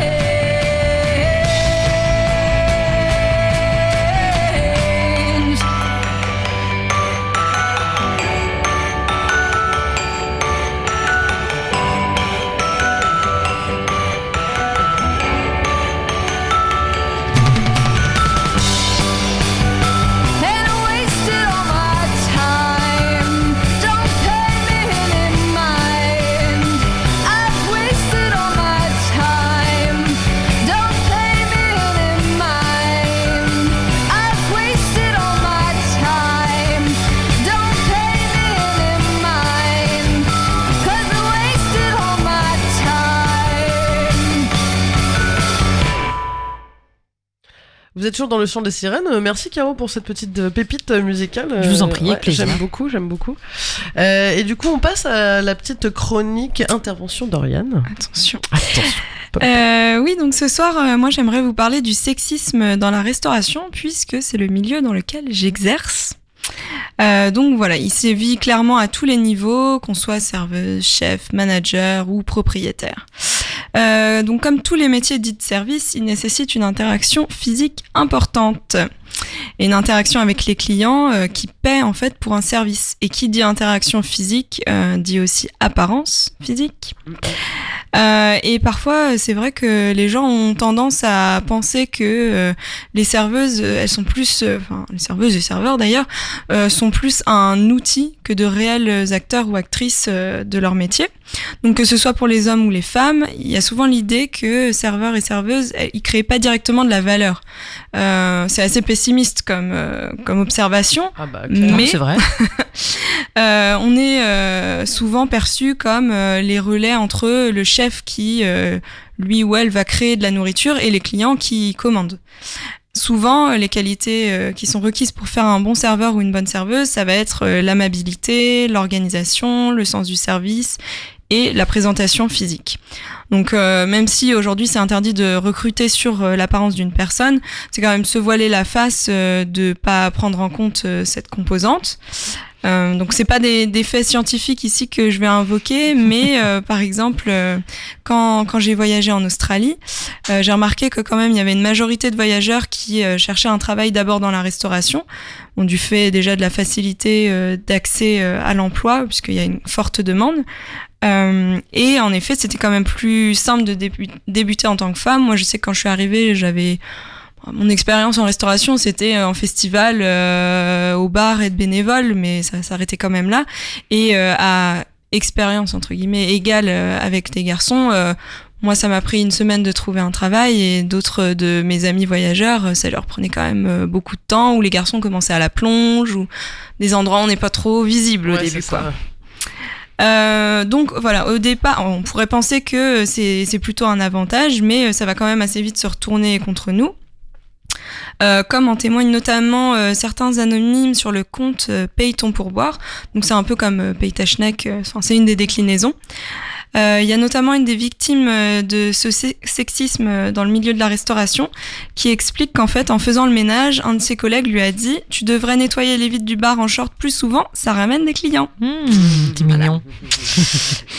And I wasted all my time, don't pay me any mind. I've wasted all my time, don't pay me any mind. I've wasted all my time, don't pay me any mind, 'cause I wasted all my time. Vous êtes toujours dans le chant des sirènes. Merci Caro pour cette petite pépite musicale. Je vous en prie, avec plaisir. J'aime beaucoup, j'aime beaucoup. Et du coup, on passe à la petite chronique intervention d'Oriane. Attention. Attention. Oui, donc ce soir, moi j'aimerais vous parler du sexisme dans la restauration, puisque c'est le milieu dans lequel j'exerce. Donc voilà, il sévit clairement à tous les niveaux, qu'on soit serveuse, chef, manager ou propriétaire. Donc comme tous les métiers dits de service, il nécessite une interaction physique importante. Et une interaction avec les clients qui paient en fait pour un service. Et qui dit interaction physique dit aussi apparence physique. Et parfois, c'est vrai que les gens ont tendance à penser que les serveuses, elles sont plus, les serveuses et serveurs d'ailleurs, sont plus un outil que de réels acteurs ou actrices de leur métier. Donc que ce soit pour les hommes ou les femmes, il y a souvent l'idée que serveurs et serveuses, ils créent pas directement de la valeur. C'est assez pessimiste comme observation, mais c'est vrai. on est souvent perçu comme les relais entre le chef qui, lui ou elle, va créer de la nourriture et les clients qui commandent. Souvent, les qualités qui sont requises pour faire un bon serveur ou une bonne serveuse, ça va être l'amabilité, l'organisation, le sens du service et la présentation physique. Donc même si aujourd'hui c'est interdit de recruter sur l'apparence d'une personne, c'est quand même se voiler la face de pas prendre en compte cette composante. Donc c'est pas des faits scientifiques ici que je vais invoquer, mais par exemple quand j'ai voyagé en Australie, j'ai remarqué que quand même il y avait une majorité de voyageurs qui cherchaient un travail d'abord dans la restauration, du fait déjà de la facilité d'accès à l'emploi puisqu'il y a une forte demande. Et en effet, c'était quand même plus simple de débuter en tant que femme. Moi, je sais que quand je suis arrivée, mon expérience en restauration, c'était en festival, au bar et de bénévole, mais ça s'arrêtait quand même là. Et à expérience, entre guillemets, égale avec les garçons, moi, ça m'a pris une semaine de trouver un travail, et d'autres de mes amis voyageurs, ça leur prenait quand même beaucoup de temps, où les garçons commençaient à la plonge, ou des endroits où on n'est pas trop visible au début, quoi. Donc voilà, au départ, on pourrait penser que c'est plutôt un avantage, mais ça va quand même assez vite se retourner contre nous. Comme en témoignent notamment certains anonymes sur le compte Paye ton pourboire. Donc c'est un peu comme Paye ta schneck, c'est une des déclinaisons. Il y a notamment une des victimes de ce sexisme dans le milieu de la restauration qui explique qu'en fait, en faisant le ménage, un de ses collègues lui a dit « Tu devrais nettoyer les vitres du bar en short plus souvent, ça ramène des clients. » C'est mignon.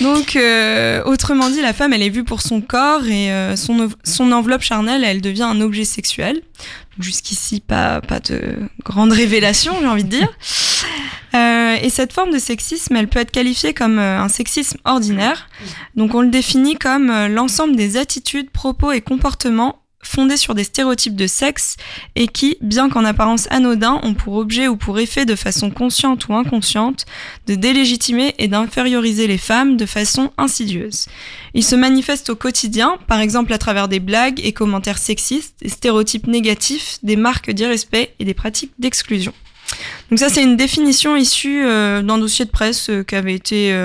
Donc, autrement dit, la femme, elle est vue pour son corps et son enveloppe charnelle, elle devient un objet sexuel. Jusqu'ici, pas de grande révélation, j'ai envie de dire. Et cette forme de sexisme, elle peut être qualifiée comme un sexisme ordinaire. Donc, on le définit comme l'ensemble des attitudes, propos et comportements fondés sur des stéréotypes de sexe et qui, bien qu'en apparence anodins, ont pour objet ou pour effet de façon consciente ou inconsciente de délégitimer et d'inférioriser les femmes de façon insidieuse. Ils se manifestent au quotidien, par exemple à travers des blagues et commentaires sexistes, des stéréotypes négatifs, des marques d'irrespect et des pratiques d'exclusion. Donc ça, c'est une définition issue d'un dossier de presse qui avait été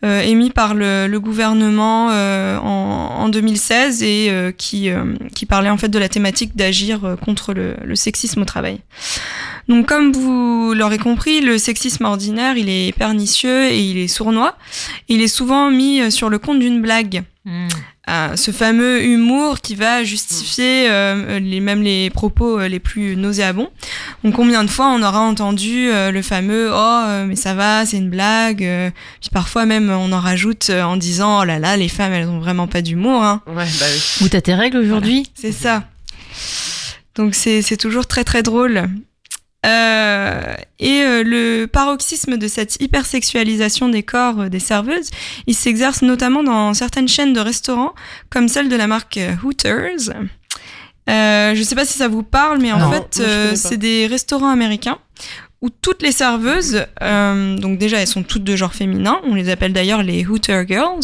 émis par le gouvernement en 2016 et qui parlait en fait de la thématique d'agir contre le sexisme au travail. Donc comme vous l'aurez compris, le sexisme ordinaire, il est pernicieux et il est sournois. Il est souvent mis sur le compte d'une blague. Ce fameux humour qui va justifier même les propos les plus nauséabonds. Donc combien de fois on aura entendu le fameux « Oh, mais ça va, c'est une blague ». Puis parfois même on en rajoute en disant « Oh là là, les femmes, elles ont vraiment pas d'humour. Hein. » Ouais, bah oui. Ou t'as tes règles aujourd'hui ? Voilà, c'est ça. Donc c'est toujours très très drôle. Le paroxysme de cette hypersexualisation des corps des serveuses, il s'exerce notamment dans certaines chaînes de restaurants, comme celle de la marque Hooters. Je sais pas si ça vous parle, mais en fait, c'est des restaurants américains où toutes les serveuses, donc déjà elles sont toutes de genre féminin, on les appelle d'ailleurs les Hooter Girls.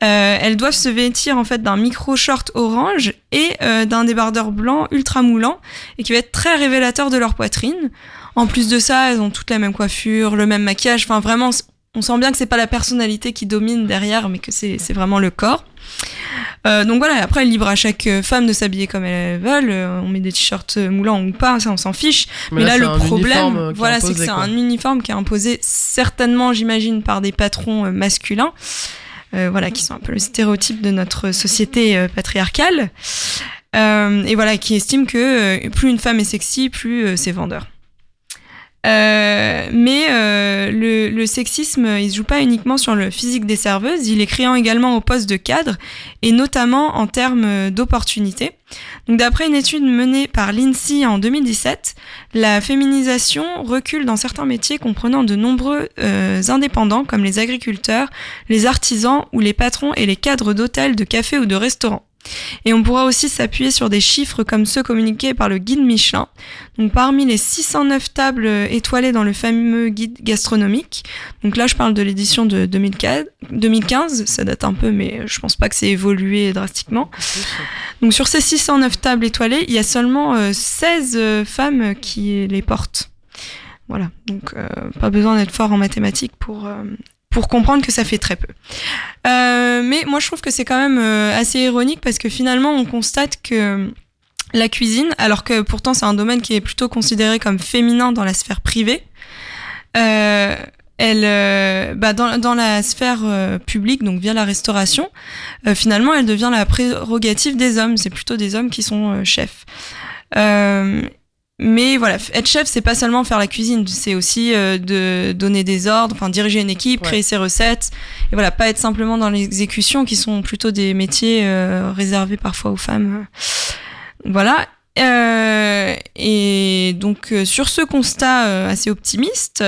Elles doivent se vêtir en fait d'un micro-short orange et d'un débardeur blanc ultra moulant et qui va être très révélateur de leur poitrine. En plus de ça, elles ont toutes la même coiffure, le même maquillage. Enfin, vraiment, on sent bien que c'est pas la personnalité qui domine derrière, mais que c'est vraiment le corps. Donc voilà, après, libre à chaque femme de s'habiller comme elle veut. On met des t-shirts moulants ou pas, ça on s'en fiche. Mais là, le problème, voilà, c'est que c'est un uniforme qui est imposé certainement, j'imagine, par des patrons masculins. Voilà, qui sont un peu le stéréotype de notre société patriarcale. Et voilà, qui estiment que plus une femme est sexy, plus c'est vendeur. Mais le sexisme, il se joue pas uniquement sur le physique des serveuses, il est criant également au poste de cadre, et notamment en termes d'opportunités. Donc d'après une étude menée par l'INSEE en 2017, la féminisation recule dans certains métiers comprenant de nombreux indépendants comme les agriculteurs, les artisans ou les patrons et les cadres d'hôtels, de cafés ou de restaurants. Et on pourra aussi s'appuyer sur des chiffres comme ceux communiqués par le guide Michelin. Donc parmi les 609 tables étoilées dans le fameux guide gastronomique, donc là je parle de l'édition de 2015, ça date un peu mais je pense pas que c'est évolué drastiquement. Donc sur ces 609 tables étoilées, il y a seulement 16 femmes qui les portent. Voilà, donc pas besoin d'être fort en mathématiques pour comprendre que ça fait très peu. Mais moi, je trouve que c'est quand même assez ironique parce que finalement, on constate que la cuisine, alors que pourtant c'est un domaine qui est plutôt considéré comme féminin dans la sphère privée, dans la sphère publique, donc via la restauration, finalement, elle devient la prérogative des hommes. C'est plutôt des hommes qui sont chefs. Mais voilà, être chef, c'est pas seulement faire la cuisine, c'est aussi de donner des ordres, enfin diriger une équipe, créer ses recettes, et voilà, pas être simplement dans l'exécution, qui sont plutôt des métiers réservés parfois aux femmes. Voilà. Et donc sur ce constat assez optimiste,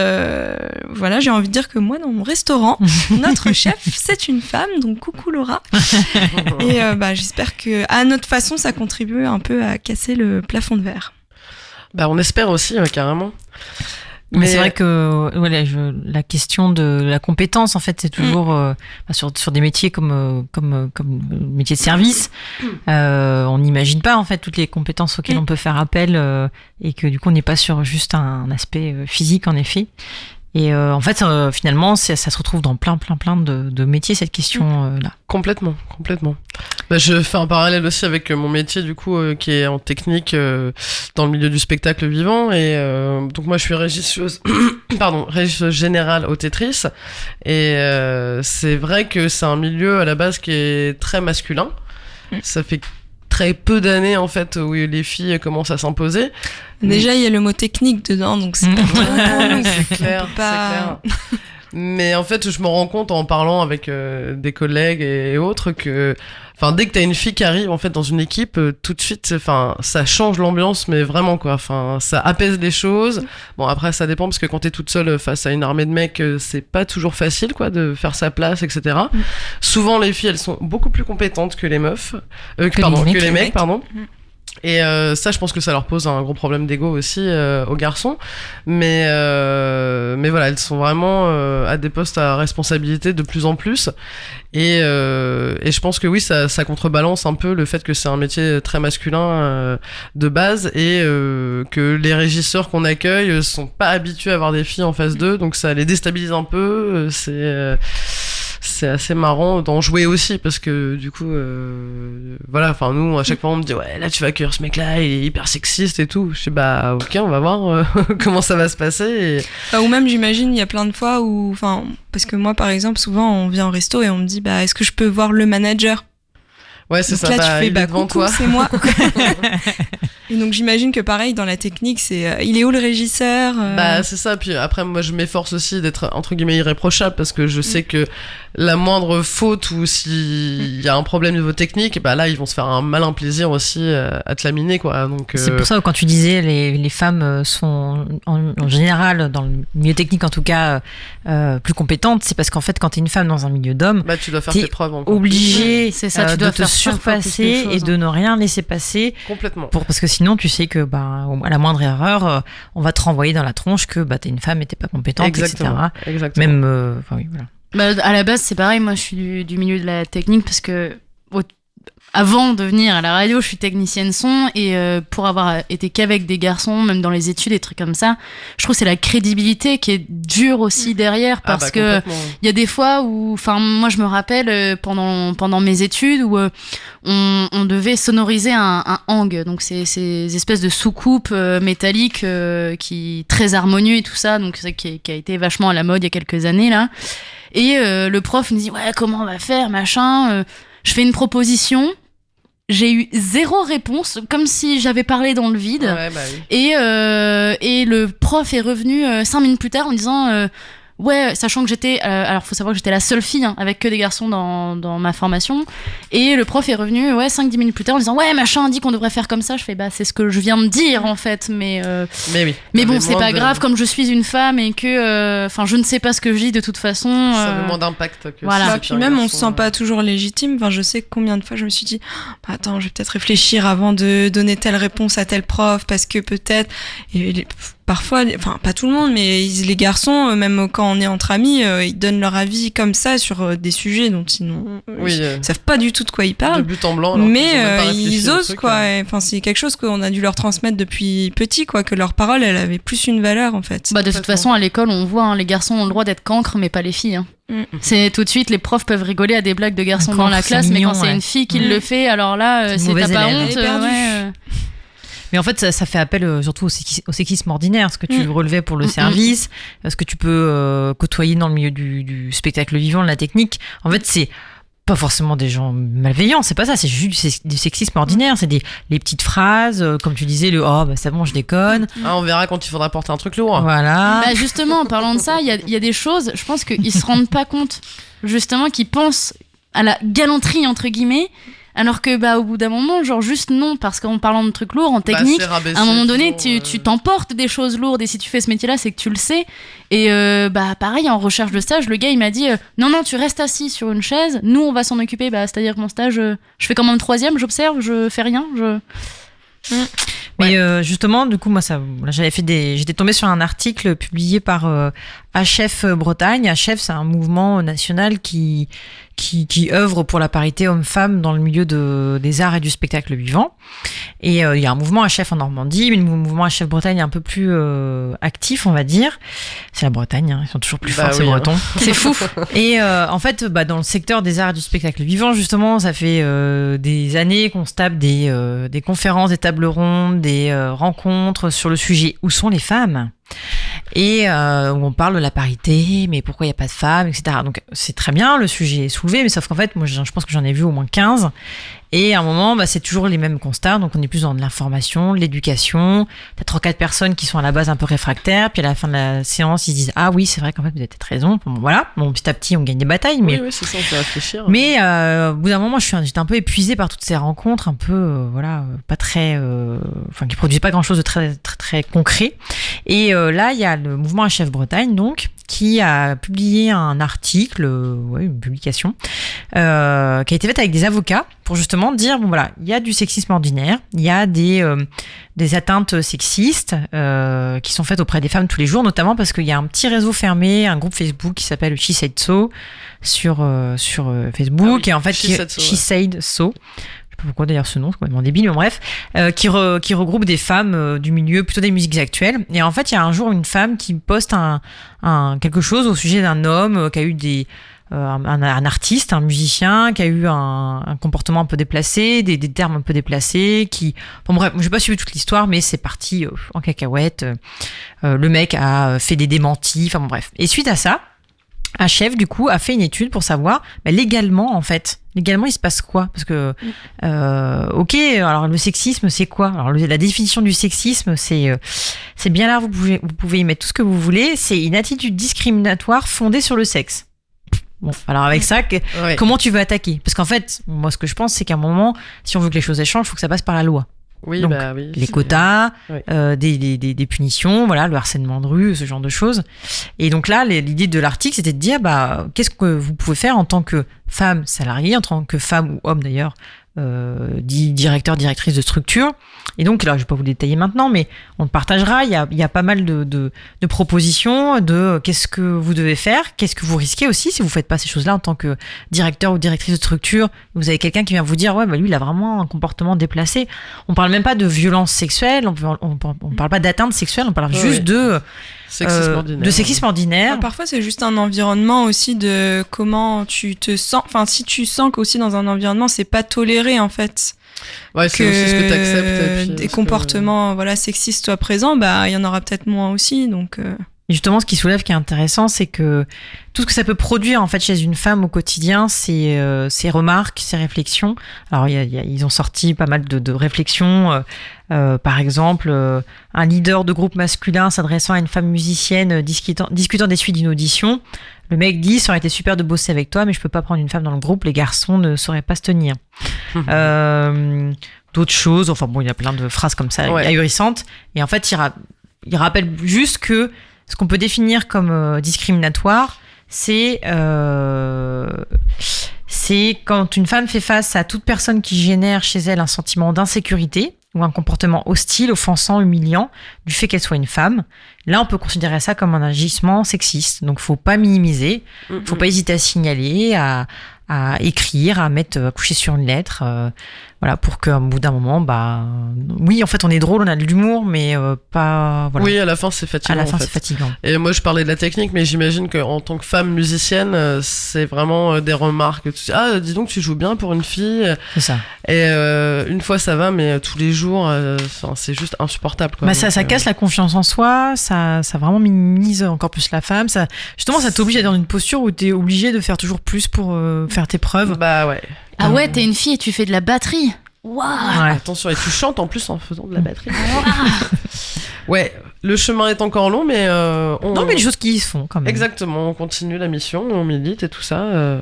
voilà, j'ai envie de dire que moi dans mon restaurant, notre chef c'est une femme, donc coucou Laura. Et j'espère que à notre façon ça contribue un peu à casser le plafond de verre. Bah, on espère aussi, carrément. Mais c'est vrai que la question de la compétence, en fait, c'est toujours sur des métiers comme le métier de service. On n'imagine pas en fait toutes les compétences auxquelles on peut faire appel et que du coup on n'est pas sur juste un aspect physique en effet. Et en fait, finalement, ça se retrouve dans plein de métiers, cette question-là. Complètement. Bah, je fais un parallèle aussi avec mon métier, du coup, qui est en technique dans le milieu du spectacle vivant. Et donc, moi, je suis régisseuse générale au Tetris. Et c'est vrai que c'est un milieu, à la base, qui est très masculin. Ça fait très peu d'années, en fait, où les filles commencent à s'imposer. Déjà, il y a le mot technique dedans, donc c'est pas c'est clair. Mais en fait, je me rends compte en parlant avec des collègues et autres que, enfin, dès que t'as une fille qui arrive en fait dans une équipe, tout de suite, enfin, ça change l'ambiance, mais vraiment quoi. Enfin, ça apaise les choses. Bon, après, ça dépend parce que quand t'es toute seule face à une armée de mecs, c'est pas toujours facile quoi de faire sa place, etc. Souvent, les filles, elles sont beaucoup plus compétentes que les meufs, que les mecs, pardon. Et ça, je pense que ça leur pose un gros problème d'ego aussi aux garçons. Mais voilà, elles sont vraiment à des postes à responsabilité de plus en plus. Et je pense que oui, ça contrebalance un peu le fait que c'est un métier très masculin de base et que les régisseurs qu'on accueille sont pas habitués à avoir des filles en face d'eux, donc ça les déstabilise un peu. C'est assez marrant d'en jouer aussi parce que du coup voilà, enfin nous à chaque fois on me dit ouais là tu vas accueillir ce mec là, il est hyper sexiste et tout. Je sais bah ok, on va voir comment ça va se passer ou même j'imagine il y a plein de fois où, enfin, parce que moi par exemple souvent on vient au resto et on me dit bah est-ce que je peux voir le manager. Ouais, c'est donc ça. Là, tu fais, devant coucou, toi. C'est moi. Et donc, j'imagine que pareil, dans la technique, c'est il est où le régisseur Bah, c'est ça. Puis après, moi, je m'efforce aussi d'être, entre guillemets, irréprochable parce que je sais que la moindre faute ou s'il y a un problème niveau technique, bah là, ils vont se faire un malin plaisir aussi à te laminer, quoi. Donc, c'est pour ça que quand tu disais les femmes sont en général, dans le milieu technique en tout cas, plus compétentes, c'est parce qu'en fait, quand t'es une femme dans un milieu d'hommes, bah, tu dois faire tes preuves encore. Obligée c'est ça, tu dois de te faire surpasser et de ne rien laisser passer. Complètement. Parce que sinon, tu sais que bah, à la moindre erreur, on va te renvoyer dans la tronche que bah, t'es une femme et t'es pas compétente, Exactement. etc. Exactement. Même, oui, voilà. Bah, à la base, c'est pareil. Moi, je suis du milieu de la technique parce que avant de venir à la radio, je suis technicienne son et pour avoir été qu'avec des garçons, même dans les études, des trucs comme ça, je trouve que c'est la crédibilité qui est dure aussi derrière parce que il y a des fois où, enfin, moi je me rappelle pendant mes études où on devait sonoriser un hang, donc c'est ces espèces de soucoupes métalliques qui très harmonieux et tout ça, donc c'est qui a été vachement à la mode il y a quelques années là. Et le prof me dit ouais comment on va faire machin. Je fais une proposition, j'ai eu 0 réponse, comme si j'avais parlé dans le vide. Ouais, bah oui. Et le prof est revenu 5 minutes plus tard en disant ouais, sachant que j'étais alors faut savoir que j'étais la seule fille avec que des garçons dans ma formation, et le prof est revenu 5-10 minutes plus tard en disant ouais machin a dit qu'on devrait faire comme ça. Je fais bah c'est ce que je viens de dire en fait, mais oui, mais bon c'est pas grave, comme je suis une femme et que enfin je ne sais pas ce que je dis de toute façon, ça avait moins d'impact que voilà. si Puis même on se sent pas toujours légitime. Enfin je sais combien de fois je me suis dit bah, attends, je vais peut-être réfléchir avant de donner telle réponse à tel prof parce que peut-être, et parfois, enfin pas tout le monde, mais les garçons, même quand on est entre amis, ils donnent leur avis comme ça sur des sujets dont ils savent pas du tout de quoi ils parlent. De but en blanc. Mais ils osent quoi. Enfin c'est quelque chose qu'on a dû leur transmettre depuis petit, quoi, que leur parole elle avait plus une valeur en fait. Bah de toute façon à l'école on voit les garçons ont le droit d'être cancres mais pas les filles. C'est tout de suite les profs peuvent rigoler à des blagues de garçons dans la classe, mais quand c'est une fille qui le fait, alors là c'est t'as pas honte. Mais en fait, ça fait appel surtout au sexisme ordinaire, ce que tu relevais pour le service, ce que tu peux côtoyer dans le milieu du spectacle vivant, de la technique. En fait, c'est pas forcément des gens malveillants, c'est pas ça, c'est juste du sexisme ordinaire, c'est les petites phrases, comme tu disais, le oh, bah c'est bon, je déconne. On verra quand il faudra porter un truc lourd. Voilà. Bah justement, en parlant de ça, il y a des choses, je pense qu'ils se rendent pas compte, justement, qu'ils pensent à la galanterie, entre guillemets. Alors que bah au bout d'un moment, genre juste non, parce qu'en parlant de trucs lourds, en technique, à un moment donné, tu t'emportes des choses lourdes, et si tu fais ce métier-là, c'est que tu le sais. Et bah pareil, en recherche de stage, le gars il m'a dit non, tu restes assis sur une chaise, nous on va s'en occuper. Bah c'est-à-dire que mon stage, je fais quand même 3e, j'observe, je fais rien, Mais justement, du coup, moi, j'étais tombée sur un article publié par HF Bretagne. HF, c'est un mouvement national qui qui œuvre pour la parité homme-femme dans le milieu des arts et du spectacle vivant. Et il y a un mouvement HF en Normandie, mais le mouvement HF Bretagne est un peu plus actif, on va dire. C'est la Bretagne, hein, ils sont toujours plus forts, ces Bretons. C'est fou. Et en fait, dans le secteur des arts et du spectacle vivant, justement, ça fait des années qu'on se tape des conférences, des tables rondes, des rencontres sur le sujet « Où sont les femmes ?» et où on parle de la parité, mais pourquoi il n'y a pas de femmes, etc. Donc c'est très bien, le sujet est soulevé, mais sauf qu'en fait, moi je pense que j'en ai vu au moins 15. Et à un moment, c'est toujours les mêmes constats. Donc on est plus dans de l'information, de l'éducation. T'as 3-4 personnes qui sont à la base un peu réfractaires, puis à la fin de la séance, ils se disent ah oui, c'est vrai qu'en fait vous avez peut-être raison. Bon, voilà, petit à petit on gagne des batailles, mais oui, c'est ça, on peut réfléchir. Mais au bout d'un moment, j'étais un peu épuisée par toutes ces rencontres, un peu pas très, qui produisaient pas grand-chose de très très très concret. Et là, il y a le mouvement HF Bretagne, donc, qui a publié un article, une publication, qui a été faite avec des avocats pour justement dire, bon voilà, il y a du sexisme ordinaire, il y a des atteintes sexistes qui sont faites auprès des femmes tous les jours, notamment parce qu'il y a un petit réseau fermé, un groupe Facebook qui s'appelle She Said So sur Facebook, et en fait, She Said So. Je sais pas pourquoi d'ailleurs ce nom, c'est complètement débile, mais bref, qui regroupe des femmes du milieu plutôt des musiques actuelles. Et en fait, il y a un jour une femme qui poste quelque chose au sujet d'un homme qui a eu un artiste, un musicien, qui a eu un comportement un peu déplacé, des termes un peu déplacés, bon bref, j'ai pas suivi toute l'histoire, mais c'est parti en cacahuète. Le mec a fait des démentis, enfin bon bref. Et suite à ça, HF, du coup, a fait une étude pour savoir, légalement, il se passe quoi? Parce que, ok, alors le sexisme, c'est quoi? Alors la définition du sexisme, c'est bien là, vous pouvez y mettre tout ce que vous voulez, c'est une attitude discriminatoire fondée sur le sexe. Bon, alors avec ça, comment tu veux attaquer? Parce qu'en fait, moi, ce que je pense, c'est qu'à un moment, si on veut que les choses échangent, il faut que ça passe par la loi. Oui, donc, oui, les quotas, des punitions, voilà, le harcèlement de rue, ce genre de choses. Et donc là, l'idée de l'article, c'était de dire, qu'est-ce que vous pouvez faire en tant que femme salariée, en tant que femme ou homme d'ailleurs, directeur, directrice de structure. Et donc, là, je vais pas vous détailler maintenant, mais on le partagera. Il y a pas mal de propositions de qu'est-ce que vous devez faire, qu'est-ce que vous risquez aussi si vous faites pas ces choses-là en tant que directeur ou directrice de structure. Vous avez quelqu'un qui vient vous dire, ouais, lui, il a vraiment un comportement déplacé. On parle même pas de violence sexuelle, on parle pas d'atteinte sexuelle, on parle juste de sexisme ordinaire. Parfois, c'est juste un environnement aussi de comment tu te sens. Enfin, si tu sens qu'aussi dans un environnement, c'est pas toléré, en fait. Ouais, c'est aussi ce que t'acceptes. Des comportements sexistes soient présents, il y en aura peut-être moins aussi. Donc, Et justement, ce qui soulève, qui est intéressant, c'est que tout ce que ça peut produire en fait chez une femme au quotidien, c'est ses remarques, ses réflexions. Alors, ils ont sorti pas mal de réflexions. Par exemple, un leader de groupe masculin s'adressant à une femme musicienne discutant des suites d'une audition. Le mec dit, ça aurait été super de bosser avec toi, mais je peux pas prendre une femme dans le groupe, les garçons ne sauraient pas se tenir. D'autres choses, enfin bon, il y a plein de phrases comme ça, ahurissantes. Et en fait, il rappelle juste que ce qu'on peut définir comme discriminatoire, c'est quand une femme fait face à toute personne qui génère chez elle un sentiment d'insécurité ou un comportement hostile, offensant, humiliant, du fait qu'elle soit une femme. Là, on peut considérer ça comme un agissement sexiste. Donc, faut pas minimiser, faut pas hésiter à signaler, à écrire, à coucher sur une lettre, voilà, pour qu'au bout d'un moment, oui, en fait, on est drôle, on a de l'humour, mais pas, voilà. Oui, à la fin, c'est fatigant. À la fin, c'est fatigant. Et moi, je parlais de la technique, mais j'imagine qu'en tant que femme musicienne, c'est vraiment des remarques. Ah, dis donc, tu joues bien pour une fille. C'est ça. Et une fois, ça va, mais tous les jours, c'est juste insupportable, quoi. Ça casse la confiance en soi, ça vraiment minimise encore plus la femme. Ça t'oblige à être dans une posture où t'es obligé de faire toujours plus pour faire tes preuves. Ouais. Ah ouais, t'es une fille et tu fais de la batterie. Waouh. Ouais. Attention, et tu chantes en plus en faisant de la batterie. Ouais, le chemin est encore long, mais non, mais les choses qui se font quand même. Exactement, on continue la mission, on milite et tout ça,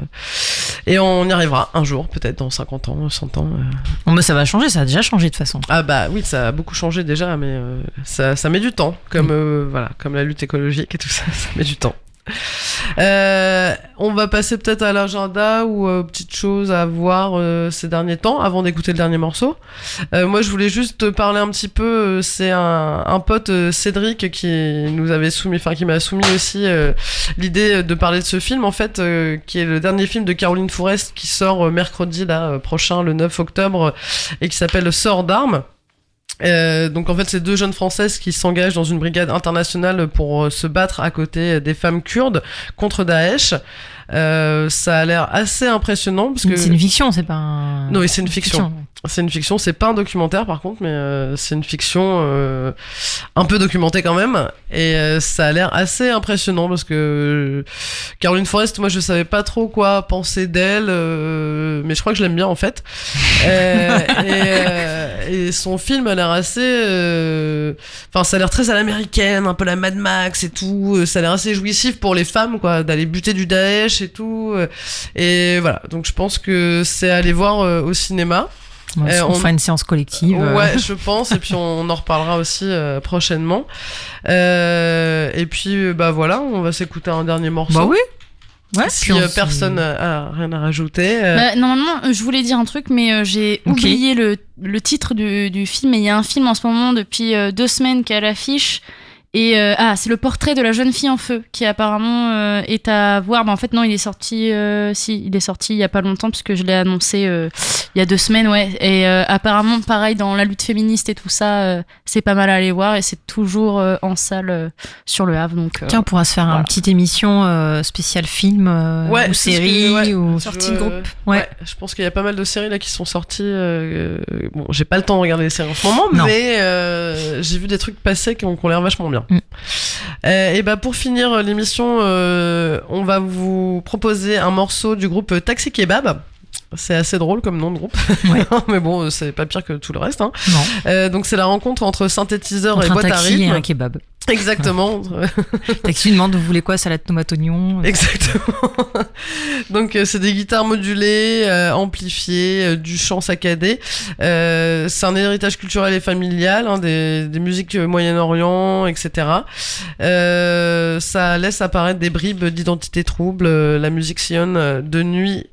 et on y arrivera un jour, peut-être dans 50 ans, 100 ans. Bon, mais ça va changer, ça a déjà changé de toute façon. Ah oui, ça a beaucoup changé déjà, mais ça met du temps, comme la lutte écologique et tout ça, ça met du temps. On va passer peut-être à l'agenda ou petites choses à voir ces derniers temps avant d'écouter le dernier morceau. Moi, je voulais juste te parler un petit peu. C'est un pote Cédric qui nous avait soumis, enfin qui m'a soumis aussi l'idée de parler de ce film en fait, qui est le dernier film de Caroline Fourest qui sort mercredi là prochain, le 9 octobre, et qui s'appelle Sœurs d'armes. Donc en fait c'est 2 jeunes françaises qui s'engagent dans une brigade internationale pour se battre à côté des femmes kurdes contre Daesh. Ça a l'air assez impressionnant parce que C'est une fiction, c'est pas un... Non, mais c'est une fiction. C'est une fiction, c'est pas un documentaire par contre, mais c'est une fiction un peu documentée quand même, et ça a l'air assez impressionnant parce que Caroline Fourest, moi je savais pas trop quoi penser d'elle, mais je crois que je l'aime bien en fait. Et son film a l'air assez, enfin ça a l'air très à l'américaine, un peu la Mad Max et tout. Ça a l'air assez jouissif pour les femmes quoi, d'aller buter du Daesh et tout. Et voilà, donc je pense que c'est à aller voir au cinéma. On fera une séance collective. Ouais, je pense, et puis on en reparlera aussi prochainement. Et puis bah voilà, on va s'écouter un dernier morceau. Bah oui. Ouais, Si personne a rien à rajouter. Normalement, je voulais dire un truc, mais j'ai oublié le titre du film. Et il y a un film en ce moment depuis 2 semaines qui est à l'affiche. Et c'est le portrait de la jeune fille en feu qui apparemment est à voir. En fait non, il est sorti il est sorti il y a pas longtemps puisque je l'ai annoncé il y a 2 semaines, ouais. Et apparemment pareil dans la lutte féministe et tout ça, c'est pas mal à aller voir et c'est toujours en salle sur le Havre. Donc tiens, on pourra se faire une petite émission spéciale film ou série ou sortie de groupe. Ouais, je pense qu'il y a pas mal de séries là qui sont sorties. Bon, j'ai pas le temps de regarder les séries en ce moment, mais j'ai vu des trucs passer qui ont l'air vachement bien. Et bah pour finir l'émission, on va vous proposer un morceau du groupe Taxi Kebab. C'est assez drôle comme nom de groupe, mais bon, c'est pas pire que tout le reste. Hein. Non. Donc c'est la rencontre entre synthétiseur et un boîte à taxi rythme. et un kebab. Exactement. Taxi demande vous voulez quoi, salade tomate oignon. Exactement. Donc c'est des guitares modulées, amplifiées, du chant saccadé. C'est un héritage culturel et familial, hein, des musiques Moyen-Orient, etc. Ça laisse apparaître des bribes d'identité trouble. La musique sillonne de nuit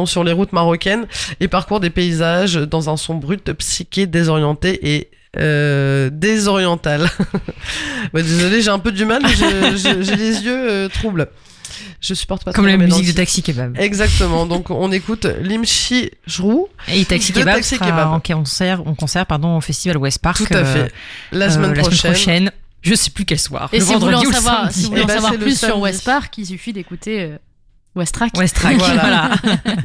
sur les routes marocaines et parcourt des paysages dans un son brut, psyché, désorienté et désoriental. Bah, désolé, j'ai un peu du mal, j'ai les yeux troubles. Je supporte pas comme trop la musique de Taxi. Taxi Kebab. Exactement. Donc on écoute Limchi Jrou Et Taxi de Kebab Taxi sera Kebab. en concert au Festival West Park. Tout à fait. La semaine prochaine. Je sais plus quel soir. et le si vous voulez vendredi en ou le savoir, samedi. si vous voulez en savoir c'est le plus sur samedi. West Park, il suffit d'écouter West Track. West Track. Voilà.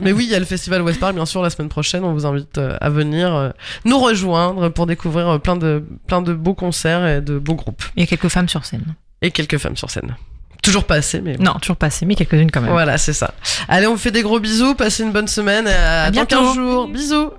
Mais oui, il y a le festival West Park, bien sûr, la semaine prochaine. On vous invite à venir nous rejoindre pour découvrir plein de beaux concerts et de beaux groupes. Il y a quelques femmes sur scène. Et quelques femmes sur scène. Toujours pas assez, mais bon. Non, toujours pas assez, mais quelques-unes quand même. Voilà, c'est ça. Allez, on vous fait des gros bisous. Passez une bonne semaine. À dans bientôt. 15 jours. Bisous.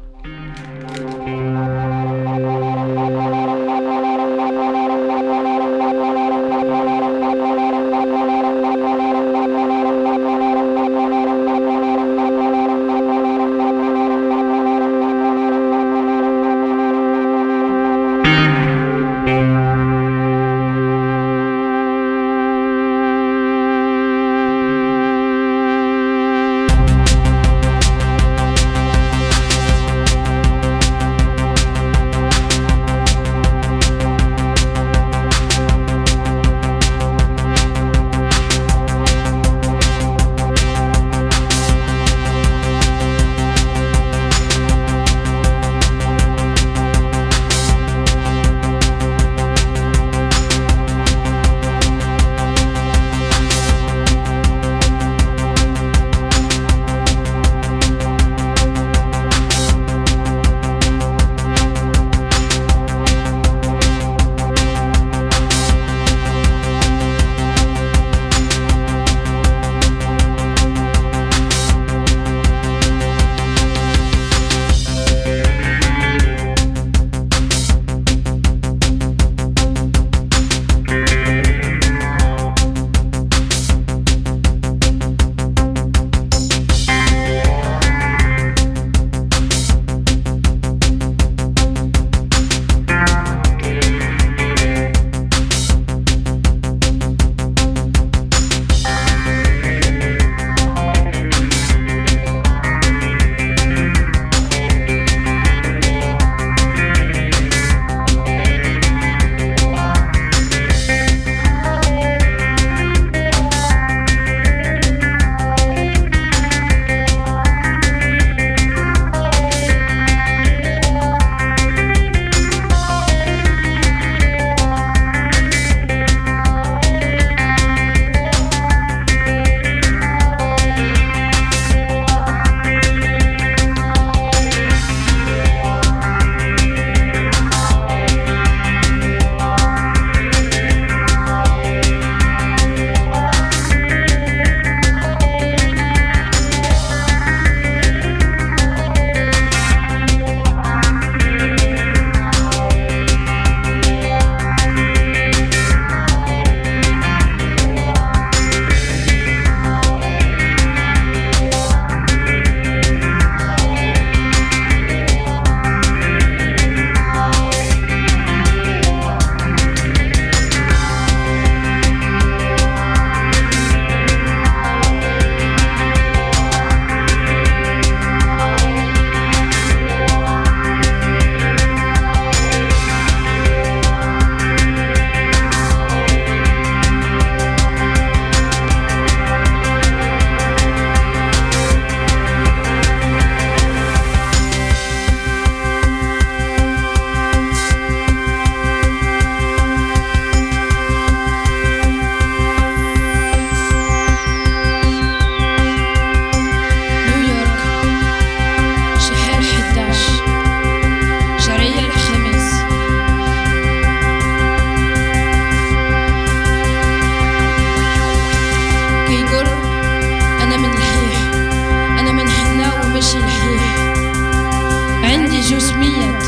جوج ميات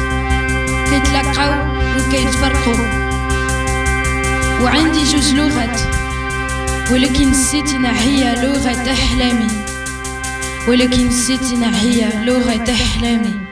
كيتلاقاو وكيتفرقوا وعندي جوج لغات ولكن نسيتنا هي لغة أحلامي ولكن نسيتنا هي لغة أحلامي